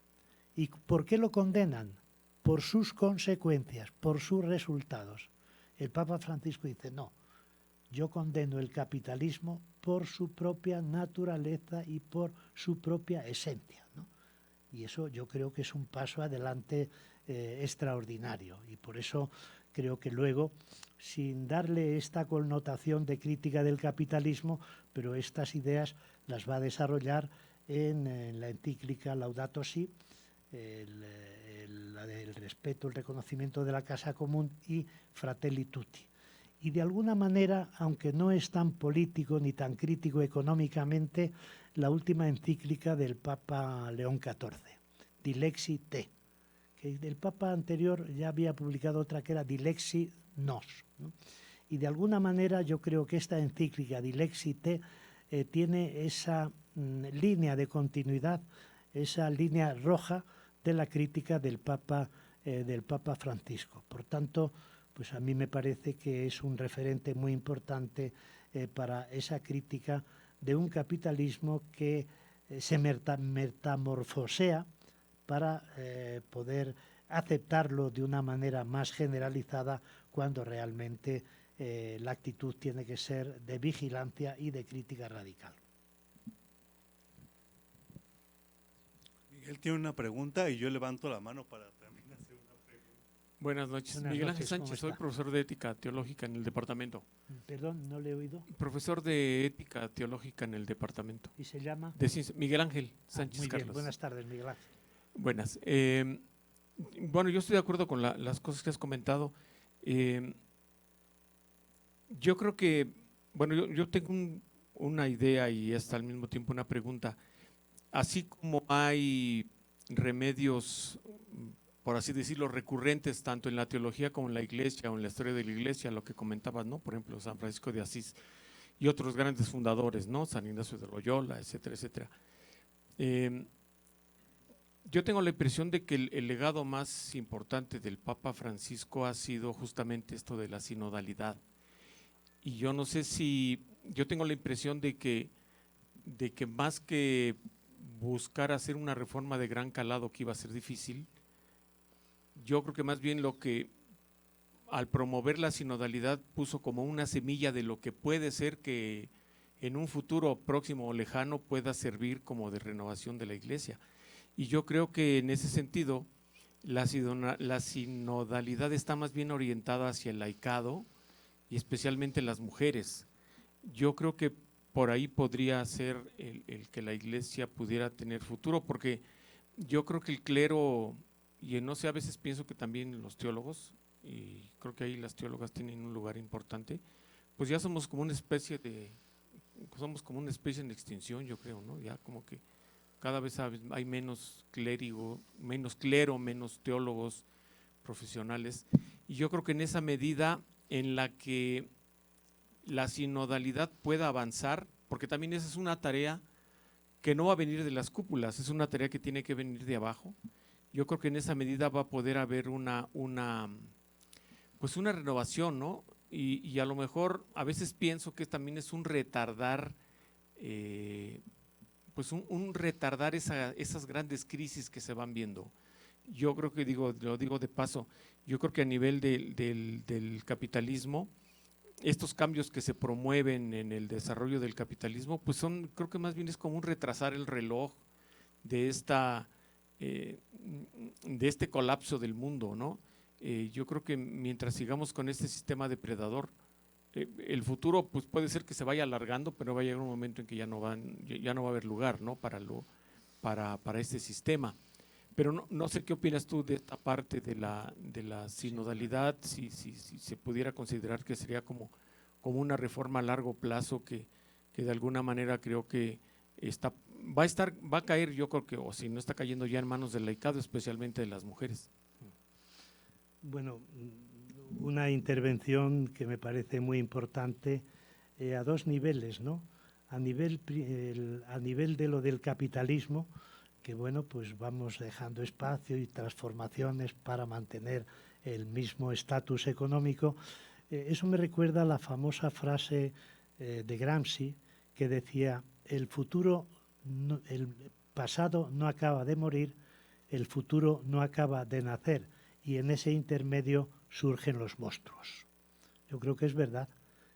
¿Y por qué lo condenan? Por sus consecuencias, por sus resultados. El Papa Francisco dice, no, yo condeno el capitalismo por su propia naturaleza y por su propia esencia, ¿no? Y eso yo creo que es un paso adelante extraordinario. Y por eso creo que luego, sin darle esta connotación de crítica del capitalismo, pero estas ideas las va a desarrollar en la encíclica Laudato Si, el respeto, el reconocimiento de la casa común y Fratelli Tutti. Y de alguna manera, aunque no es tan político ni tan crítico económicamente, la última encíclica del Papa León XIV, Dilexi Te, que el Papa anterior ya había publicado otra que era Dilexi Nos, ¿no? Y de alguna manera yo creo que esta encíclica Dilexi Te tiene esa línea de continuidad, esa línea roja de la crítica del Papa Francisco. Por tanto, pues a mí me parece que es un referente muy importante para esa crítica de un capitalismo que se metamorfosea para poder aceptarlo de una manera más generalizada cuando realmente la actitud tiene que ser de vigilancia y de crítica radical. Miguel tiene una pregunta y yo levanto la mano para también hacer una pregunta. Buenas noches. Buenas Miguel Ángel noches, ¿cómo Sánchez, soy está? profesor de Ética Teológica en el departamento. Perdón, no le he oído. Profesor de Ética Teológica en el departamento. ¿Y se llama? Miguel Ángel Sánchez Muy bien, Carlos. buenas tardes, Miguel Ángel. Buenas. Bueno, yo estoy de acuerdo con las cosas que has comentado. Yo creo que, bueno, yo tengo una idea y hasta al mismo tiempo una pregunta. Así como hay remedios, por así decirlo, recurrentes tanto en la teología como en la iglesia o en la historia de la iglesia, lo que comentabas, ¿no? Por ejemplo, San Francisco de Asís y otros grandes fundadores, ¿no? San Ignacio de Loyola, etcétera, etcétera. Yo tengo la impresión de que el legado más importante del Papa Francisco ha sido justamente esto de la sinodalidad. Y yo no sé si, yo tengo la impresión de que más que buscar hacer una reforma de gran calado que iba a ser difícil, yo creo que más bien lo que al promover la sinodalidad puso como una semilla de lo que puede ser que en un futuro próximo o lejano pueda servir como de renovación de la iglesia. Y yo creo que en ese sentido la sinodalidad está más bien orientada hacia el laicado y especialmente las mujeres. Yo creo que por ahí podría ser el que la iglesia pudiera tener futuro, porque yo creo que el clero, y no sé, a veces pienso que también los teólogos, y creo que ahí las teólogas tienen un lugar importante, pues ya somos como una especie en extinción, yo creo, ¿no? Ya como que cada vez hay menos clérigo, menos clero, menos teólogos profesionales, y yo creo que en esa medida en la que la sinodalidad pueda avanzar, porque también esa es una tarea que no va a venir de las cúpulas, es una tarea que tiene que venir de abajo. Yo creo que en esa medida va a poder haber pues una renovación, ¿no? Y a lo mejor a veces pienso que también es un retardar, pues un retardar esas grandes crisis que se van viendo. Yo creo que lo digo de paso, yo creo que a nivel del capitalismo, estos cambios que se promueven en el desarrollo del capitalismo, pues creo que más bien es como un retrasar el reloj de este colapso del mundo, ¿no? Yo creo que mientras sigamos con este sistema depredador, el futuro pues puede ser que se vaya alargando, pero va a llegar un momento en que ya no va a haber lugar, ¿no? para este sistema. Pero no sé qué opinas tú de esta parte de la sinodalidad, si se pudiera considerar que sería como una reforma a largo plazo que de alguna manera creo que va a caer, yo creo que, o si no está cayendo ya en manos del laicado, especialmente de las mujeres. Bueno, una intervención que me parece muy importante a dos niveles, ¿no? A nivel de lo del capitalismo, que bueno, pues vamos dejando espacio y transformaciones para mantener el mismo estatus económico. Eso me recuerda a la famosa frase de Gramsci que decía: el pasado no acaba de morir, el futuro no acaba de nacer, y en ese intermedio surgen los monstruos. Yo creo que es verdad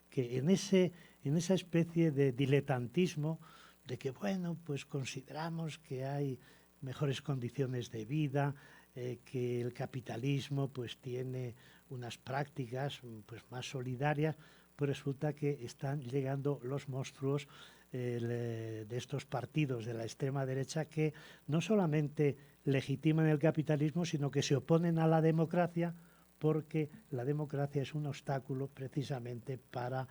que en esa especie de diletantismo de que, bueno, pues consideramos que hay mejores condiciones de vida, que el capitalismo pues tiene unas prácticas pues más solidarias, pues resulta que están llegando los monstruos de estos partidos de la extrema derecha que no solamente legitiman el capitalismo, sino que se oponen a la democracia, porque la democracia es un obstáculo precisamente para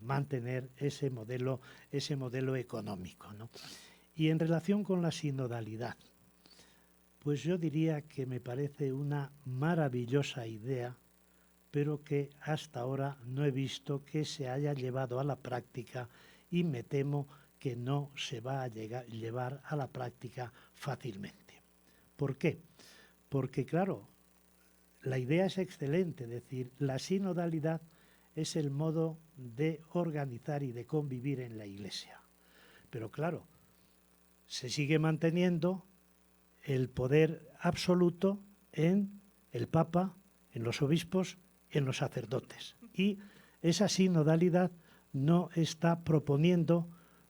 mantener ese modelo económico, ¿no? Y en relación con la sinodalidad, pues yo diría que me parece una maravillosa idea, pero que hasta ahora no he visto que se haya llevado a la práctica, y me temo que no se va a llevar a la práctica fácilmente. ¿Por qué? Porque, claro, la idea es excelente, es decir, la sinodalidad es el modo de organizar y de convivir en la Iglesia. Pero claro, se sigue manteniendo el poder absoluto en el Papa, en los obispos, en los sacerdotes. Y esa sinodalidad no está proponiendo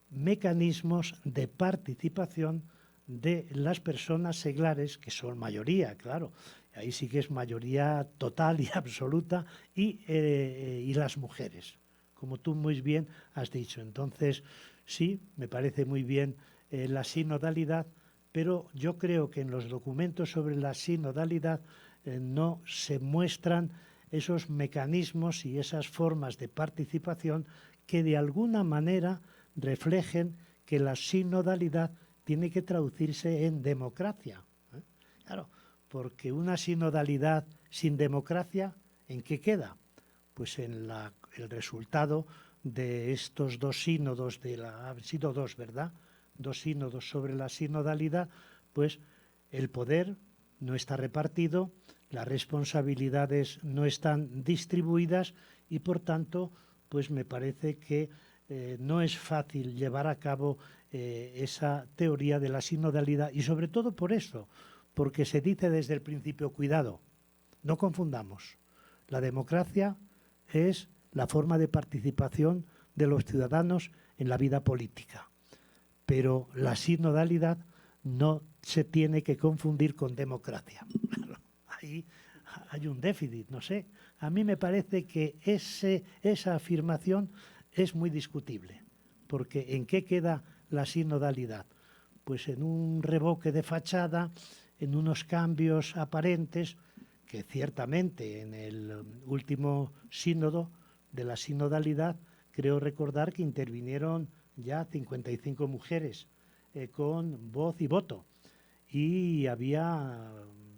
mecanismos de participación de las personas seglares, que son mayoría, claro, ahí sí que es mayoría total y absoluta, y las mujeres, como tú muy bien has dicho. Entonces, sí, me parece muy bien la sinodalidad, pero yo creo que en los documentos sobre la sinodalidad no se muestran esos mecanismos y esas formas de participación que de alguna manera reflejen que la sinodalidad tiene que traducirse en democracia. Claro, porque una sinodalidad sin democracia, ¿en qué queda? Pues en el resultado de estos dos sínodos, han sido dos, ¿verdad? Dos sínodos sobre la sinodalidad, pues el poder no está repartido, las responsabilidades no están distribuidas y, por tanto, pues me parece que no es fácil llevar a cabo esa teoría de la sinodalidad, y sobre todo por eso, porque se dice desde el principio, cuidado, no confundamos, la democracia es la forma de participación de los ciudadanos en la vida política, pero la sinodalidad no se tiene que confundir con democracia. Ahí hay un déficit, no sé. A mí me parece que esa afirmación es muy discutible, porque ¿en qué queda la sinodalidad? Pues en un revoque de fachada, en unos cambios aparentes, que ciertamente en el último sínodo de la sinodalidad creo recordar que intervinieron ya 55 mujeres con voz y voto, y había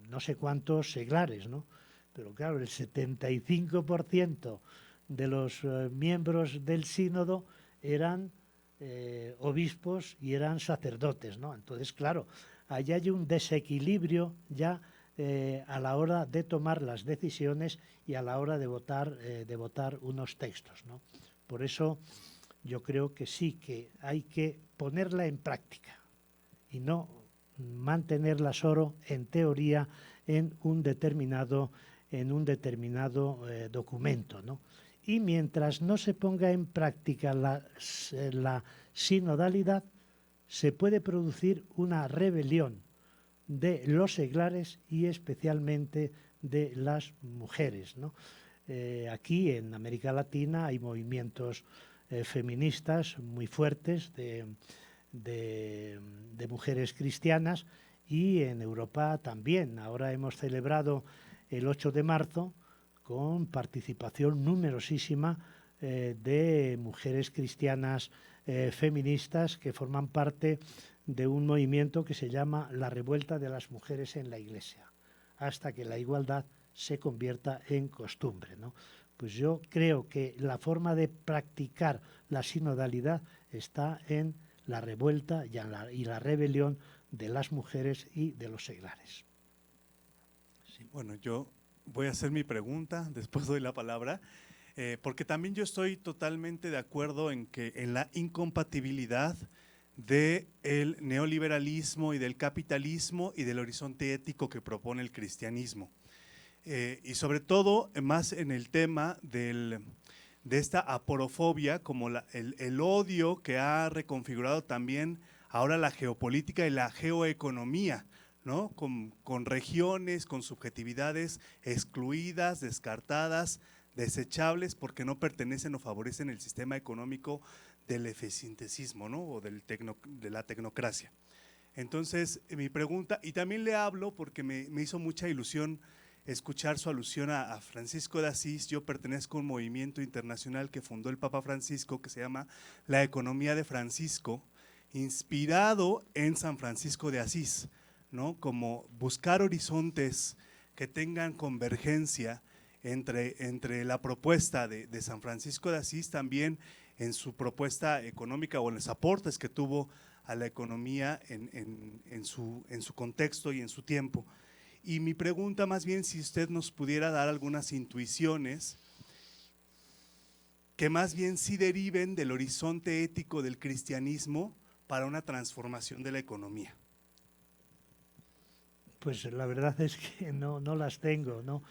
no sé cuántos seglares, ¿no? Pero claro, el 75% de los miembros del sínodo eran obispos y eran sacerdotes, ¿no? Entonces, claro, ahí hay un desequilibrio ya a la hora de tomar las decisiones y a la hora de votar unos textos, ¿no? Por eso yo creo que sí, que hay que ponerla en práctica y no mantenerla solo en teoría en un determinado documento, ¿no? Y mientras no se ponga en práctica la sinodalidad, se puede producir una rebelión de los seglares y especialmente de las mujeres, ¿no? Aquí en América Latina hay movimientos feministas muy fuertes de mujeres cristianas, y en Europa también. Ahora hemos celebrado el 8 de marzo con participación numerosísima de mujeres cristianas feministas que forman parte de un movimiento que se llama la Revuelta de las Mujeres en la Iglesia, hasta que la igualdad se convierta en costumbre, ¿no? Pues yo creo que la forma de practicar la sinodalidad está en la revuelta y la rebelión de las mujeres y de los seglares. Sí, bueno, yo voy a hacer mi pregunta, después doy la palabra, porque también yo estoy totalmente de acuerdo en la incompatibilidad del neoliberalismo y del capitalismo y del horizonte ético que propone el cristianismo. Y sobre todo, más en el tema de esta aporofobia, como el odio que ha reconfigurado también ahora la geopolítica y la geoeconomía, ¿no? Con regiones, con subjetividades excluidas, descartadas, desechables, porque no pertenecen o favorecen el sistema económico del eficientismo, ¿no? O de la tecnocracia. Entonces, mi pregunta, y también le hablo porque me hizo mucha ilusión escuchar su alusión a Francisco de Asís. Yo pertenezco a un movimiento internacional que fundó el Papa Francisco, que se llama La Economía de Francisco, inspirado en San Francisco de Asís, ¿no? Como buscar horizontes que tengan convergencia entre la propuesta de San Francisco de Asís, también en su propuesta económica o en los aportes que tuvo a la economía en su contexto y en su tiempo. Y mi pregunta más bien, si usted nos pudiera dar algunas intuiciones que más bien sí deriven del horizonte ético del cristianismo para una transformación de la economía. Pues la verdad es que no las tengo, ¿no?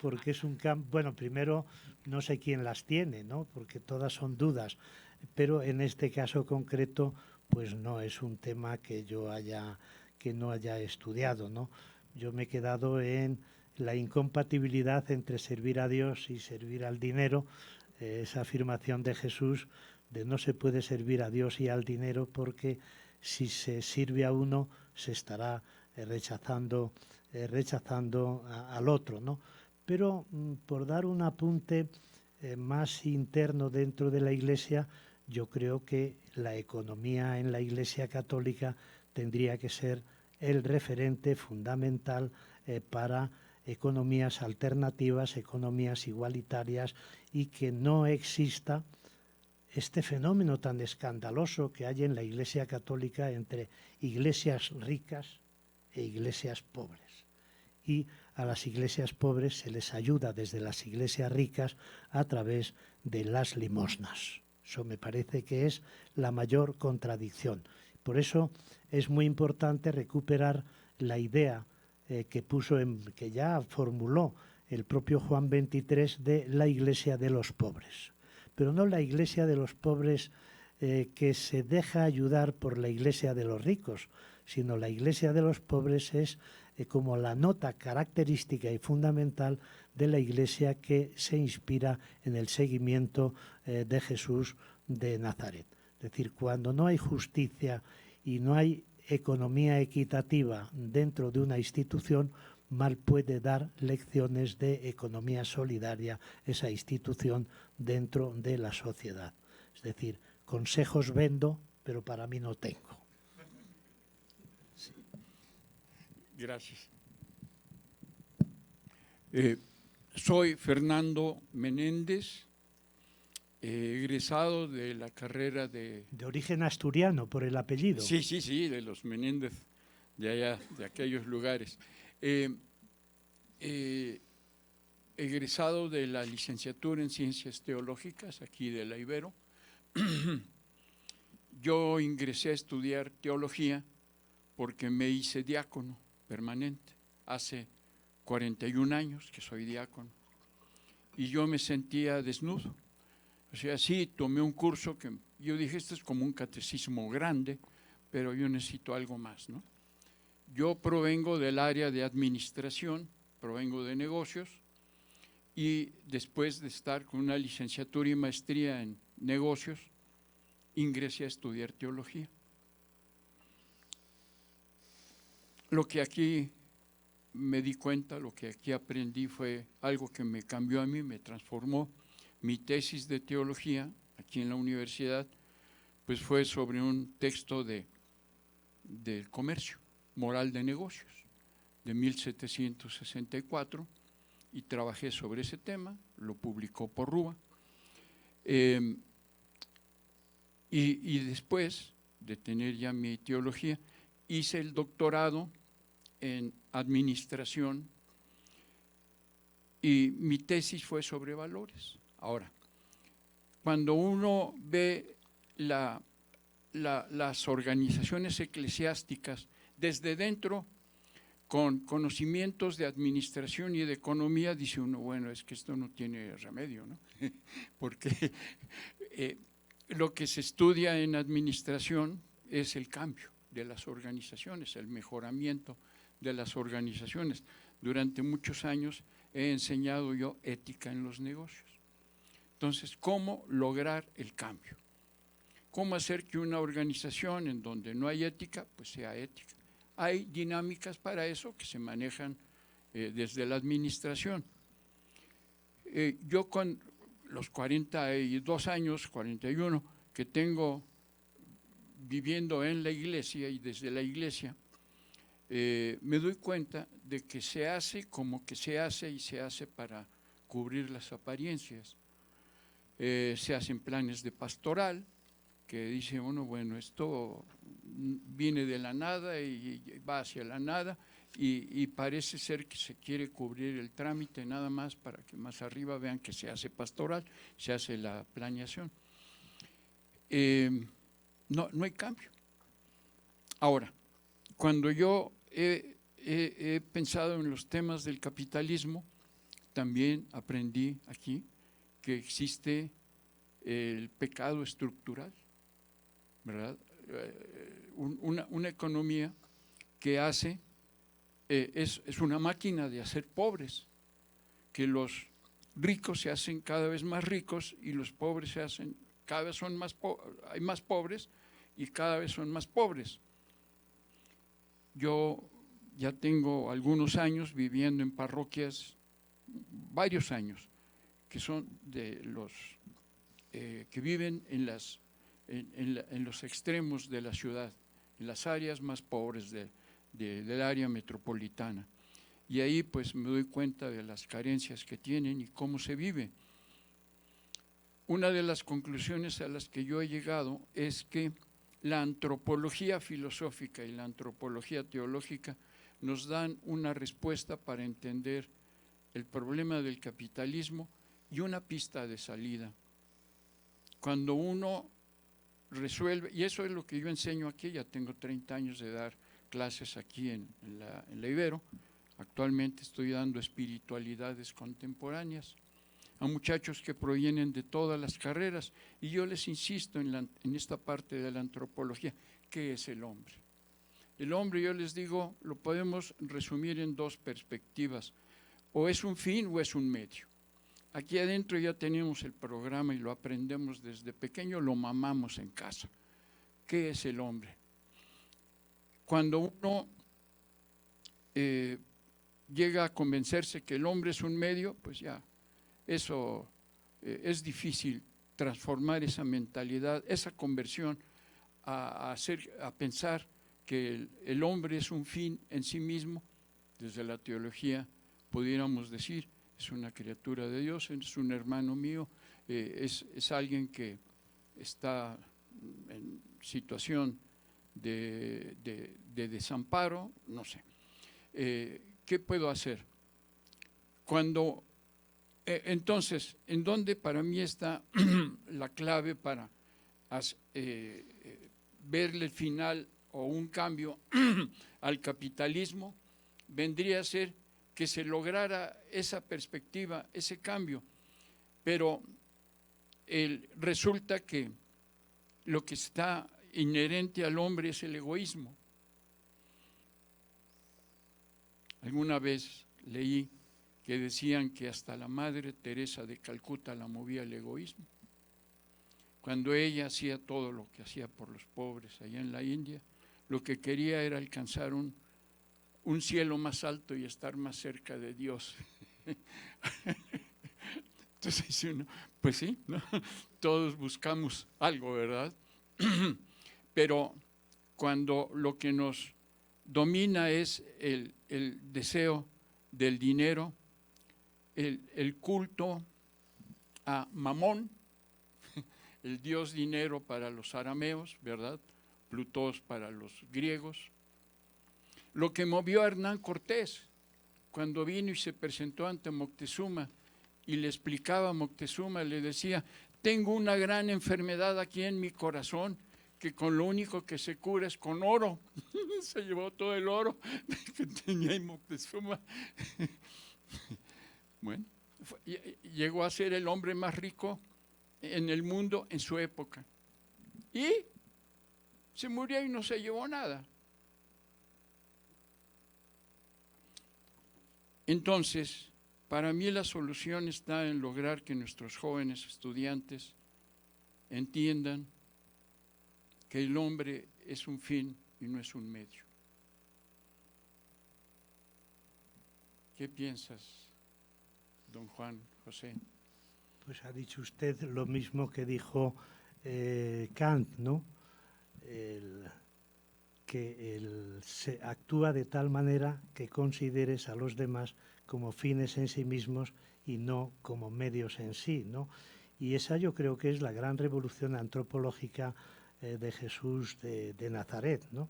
Porque es un campo, bueno, primero no sé quién las tiene, ¿no? Porque todas son dudas, pero en este caso concreto, pues no es un tema que no haya estudiado, ¿no? Yo me he quedado en la incompatibilidad entre servir a Dios y servir al dinero, esa afirmación de Jesús de no se puede servir a Dios y al dinero porque si se sirve a uno se estará rechazando al otro, ¿no? Pero por dar un apunte más interno dentro de la Iglesia, yo creo que la economía en la Iglesia Católica tendría que ser el referente fundamental para economías alternativas, economías igualitarias, y que no exista este fenómeno tan escandaloso que hay en la Iglesia Católica entre iglesias ricas e iglesias pobres. Y a las iglesias pobres se les ayuda desde las iglesias ricas a través de las limosnas. Eso me parece que es la mayor contradicción. Por eso es muy importante recuperar la idea que ya formuló el propio Juan XXIII de la iglesia de los pobres. Pero no la iglesia de los pobres que se deja ayudar por la iglesia de los ricos, sino la iglesia de los pobres es como la nota característica y fundamental de la iglesia que se inspira en el seguimiento de Jesús de Nazaret. Es decir, cuando no hay justicia y no hay economía equitativa dentro de una institución, mal puede dar lecciones de economía solidaria esa institución dentro de la sociedad. Es decir, consejos vendo, pero para mí no tengo. Sí. Gracias. Soy Fernando Menéndez, egresado de la carrera de... De origen asturiano, por el apellido. Sí, de los Menéndez, de allá, de aquellos lugares. Egresado de la licenciatura en Ciencias Teológicas, aquí de la Ibero. Yo ingresé a estudiar teología porque me hice diácono permanente. Hace 41 años que soy diácono. Y yo me sentía desnudo. O sea, sí, tomé un curso que yo dije, esto es como un catecismo grande, pero yo necesito algo más, ¿no? Yo provengo del área de administración, provengo de negocios, y después de estar con una licenciatura y maestría en negocios, ingresé a estudiar teología. Lo que aquí me di cuenta, lo que aquí aprendí fue algo que me cambió a mí, me transformó. Mi tesis de teología aquí en la universidad pues fue sobre un texto del comercio, moral de negocios, de 1764, y trabajé sobre ese tema, lo publicó Porrúa. Y después de tener ya mi teología, hice el doctorado en administración y mi tesis fue sobre valores. Ahora, cuando uno ve las organizaciones eclesiásticas desde dentro, con conocimientos de administración y de economía, dice uno, bueno, es que esto no tiene remedio, ¿no? Porque lo que se estudia en administración es el cambio de las organizaciones, el mejoramiento de las organizaciones. Durante muchos años he enseñado yo ética en los negocios. Entonces, ¿cómo lograr el cambio? ¿Cómo hacer que una organización en donde no hay ética, pues sea ética? Hay dinámicas para eso que se manejan desde la administración. Yo con los 42 años, 41, que tengo viviendo en la iglesia y desde la iglesia, me doy cuenta de que se hace como que se hace y se hace para cubrir las apariencias. Se hacen planes de pastoral que dice uno, bueno, esto viene de la nada y va hacia la nada y parece ser que se quiere cubrir el trámite nada más para que más arriba vean que se hace pastoral, se hace la planeación. No hay cambio. Ahora, cuando yo he he pensado en los temas del capitalismo, también aprendí aquí que existe el pecado estructural, ¿verdad? Una economía que hace, es una máquina de hacer pobres, que los ricos se hacen cada vez más ricos y los pobres se hacen, cada vez son más hay más pobres y cada vez son más pobres. Yo ya tengo algunos años viviendo en parroquias, varios años, que son de los que viven en los extremos de la ciudad, en las áreas más pobres del área metropolitana. Y ahí pues me doy cuenta de las carencias que tienen y cómo se vive. Una de las conclusiones a las que yo he llegado es que la antropología filosófica y la antropología teológica nos dan una respuesta para entender el problema del capitalismo y una pista de salida. Cuando uno resuelve, y eso es lo que yo enseño aquí, ya tengo 30 años de dar clases aquí en la Ibero, actualmente estoy dando espiritualidades contemporáneas a muchachos que provienen de todas las carreras, y yo les insisto en esta parte de la antropología, ¿qué es el hombre? El hombre, yo les digo, lo podemos resumir en dos perspectivas, o es un fin o es un medio. Aquí adentro ya tenemos el programa y lo aprendemos desde pequeño, lo mamamos en casa. ¿Qué es el hombre? Cuando uno llega a convencerse que el hombre es un medio, pues ya, eso es difícil transformar esa mentalidad, esa conversión a pensar que el hombre es un fin en sí mismo. Desde la teología pudiéramos decir, es una criatura de Dios, es un hermano mío, es alguien que está en situación de desamparo, no sé. ¿Qué puedo hacer? Entonces, ¿en dónde para mí está la clave para verle el final o un cambio al capitalismo? Vendría a ser que se lograra esa perspectiva, ese cambio, pero resulta que lo que está inherente al hombre es el egoísmo. Alguna vez leí que decían que hasta la Madre Teresa de Calcuta la movía el egoísmo. Cuando ella hacía todo lo que hacía por los pobres allá en la India, lo que quería era alcanzar un cielo más alto y estar más cerca de Dios. Entonces dice uno, pues sí, ¿no? Todos buscamos algo, ¿verdad? Pero cuando lo que nos domina es el deseo del dinero, el culto a Mamón, el dios dinero para los arameos, ¿verdad? Plutós para los griegos. Lo que movió a Hernán Cortés cuando vino y se presentó ante Moctezuma y le explicaba a Moctezuma, le decía, tengo una gran enfermedad aquí en mi corazón, que con lo único que se cura es con oro. Se llevó todo el oro que tenía en Moctezuma. Bueno, llegó a ser el hombre más rico en el mundo en su época. Y se murió y no se llevó nada. Entonces, para mí la solución está en lograr que nuestros jóvenes estudiantes entiendan que el hombre es un fin y no es un medio. ¿Qué piensas, don Juan José? Pues ha dicho usted lo mismo que dijo Kant, ¿no? Que se actúa de tal manera que consideres a los demás como fines en sí mismos y no como medios en sí, ¿no? Y esa yo creo que es la gran revolución antropológica de Jesús de Nazaret, ¿no?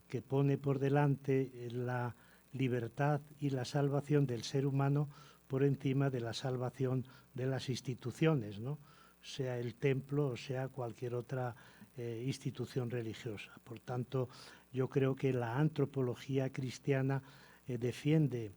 Que pone por delante la libertad y la salvación del ser humano por encima de la salvación de las instituciones, ¿no? Sea el templo o sea cualquier otra institución religiosa. Por tanto, yo creo que la antropología cristiana defiende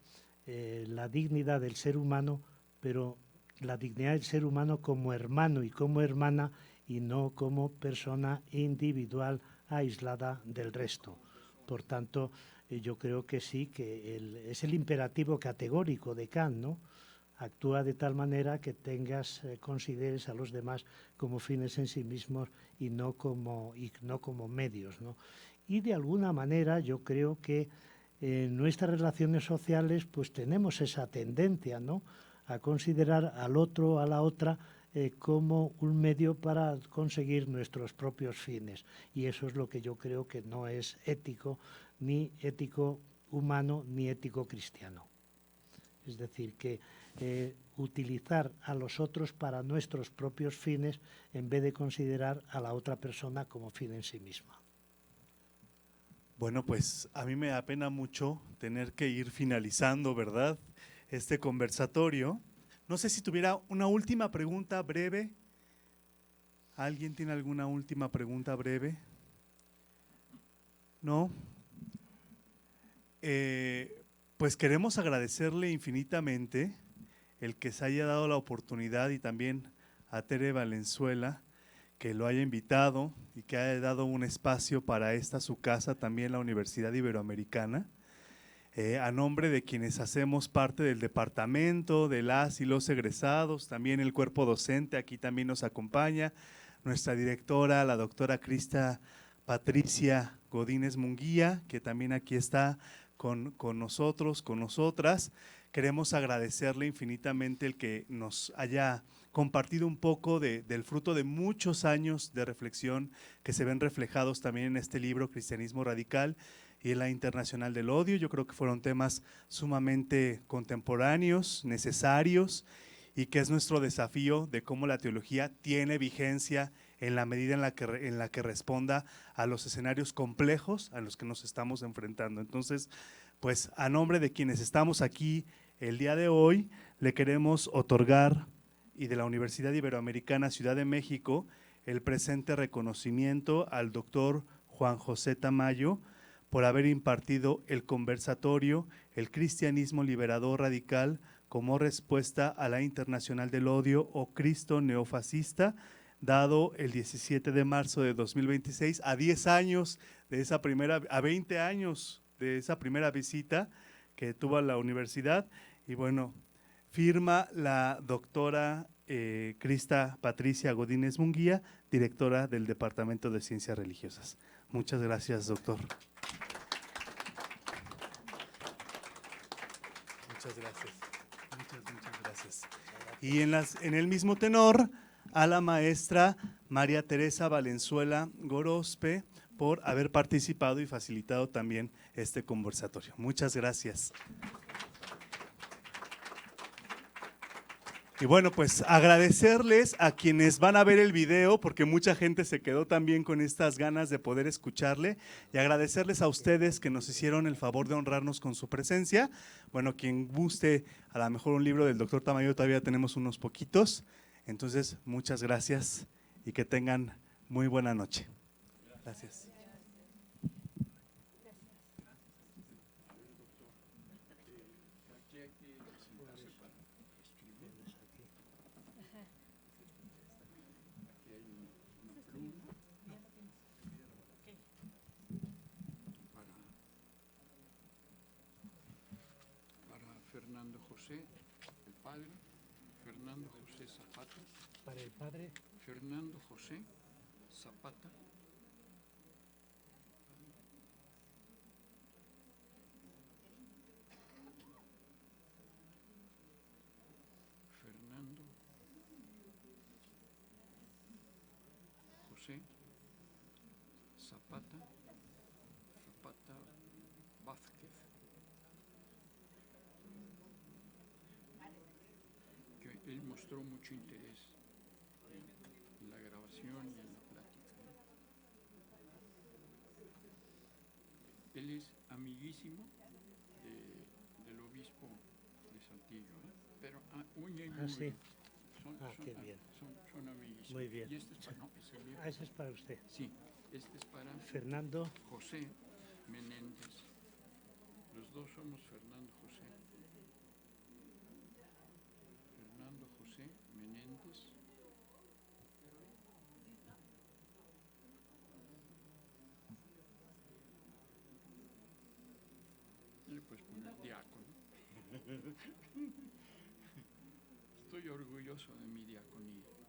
la dignidad del ser humano, pero la dignidad del ser humano como hermano y como hermana, y no como persona individual aislada del resto. Por tanto, yo creo que sí, que es el imperativo categórico de Kant, ¿no? Actúa de tal manera que consideres a los demás como fines en sí mismos y no como medios, ¿no? Y de alguna manera yo creo que en nuestras relaciones sociales pues tenemos esa tendencia, ¿no?, a considerar al otro, a la otra, como un medio para conseguir nuestros propios fines. Y eso es lo que yo creo que no es ético, ni ético humano, ni ético cristiano. Es decir, que utilizar a los otros para nuestros propios fines en vez de considerar a la otra persona como fin en sí misma. Bueno, pues a mí me da pena mucho tener que ir finalizando, ¿verdad?, este conversatorio. No sé si tuviera una última pregunta breve. ¿Alguien tiene alguna última pregunta breve? ¿No? Pues queremos agradecerle infinitamente el que se haya dado la oportunidad, y también a Tere Valenzuela, que lo haya invitado y que haya dado un espacio para esta su casa, también la Universidad Iberoamericana. A nombre de quienes hacemos parte del departamento, de las y los egresados, también el cuerpo docente, aquí también nos acompaña nuestra directora, la doctora Crista Patricia Godínez Munguía, que también aquí está con nosotros, con nosotras. Queremos agradecerle infinitamente el que nos haya compartido un poco del fruto de muchos años de reflexión que se ven reflejados también en este libro, Cristianismo Radical, y en la Internacional del Odio. Yo creo que fueron temas sumamente contemporáneos, necesarios, y que es nuestro desafío de cómo la teología tiene vigencia en la medida en la que responda a los escenarios complejos a los que nos estamos enfrentando. Entonces, pues a nombre de quienes estamos aquí el día de hoy, le queremos otorgar, y de la Universidad Iberoamericana Ciudad de México, el presente reconocimiento al doctor Juan José Tamayo por haber impartido el conversatorio El Cristianismo Liberador Radical como respuesta a la Internacional del Odio o Cristo Neofascista, dado el 17 de marzo de 2026, a 10 años de esa a 20 años de esa primera visita que tuvo a la universidad. Y bueno, firma la doctora Crista Patricia Godínez Munguía, directora del Departamento de Ciencias Religiosas. Muchas gracias, doctor. Muchas gracias. Muchas gracias. Y en el mismo tenor, a la maestra María Teresa Valenzuela Gorospe por haber participado y facilitado también este conversatorio. Muchas gracias. Y bueno, pues agradecerles a quienes van a ver el video, porque mucha gente se quedó también con estas ganas de poder escucharle, y agradecerles a ustedes que nos hicieron el favor de honrarnos con su presencia. Bueno, quien guste a lo mejor un libro del doctor Tamayo, todavía tenemos unos poquitos. Entonces, muchas gracias y que tengan muy buena noche. Gracias. Fernando José, el padre, Fernando José Zapata. Para el padre. Fernando José Zapata. Fernando José Zapata. Zapata Vázquez. Él mostró mucho interés en la grabación y en la plática. Él es amiguísimo del obispo de Saltillo, pero uña y mugre. Sí. Qué bien. Son amiguísimos. Muy bien. Y este es para, no, es el libro. Ese es para usted. Sí, este es para Fernando José Menéndez Los dos somos Fernando José. Fernando José Menéndez. Y le puedes poner diácono. Estoy orgulloso de mi diaconía.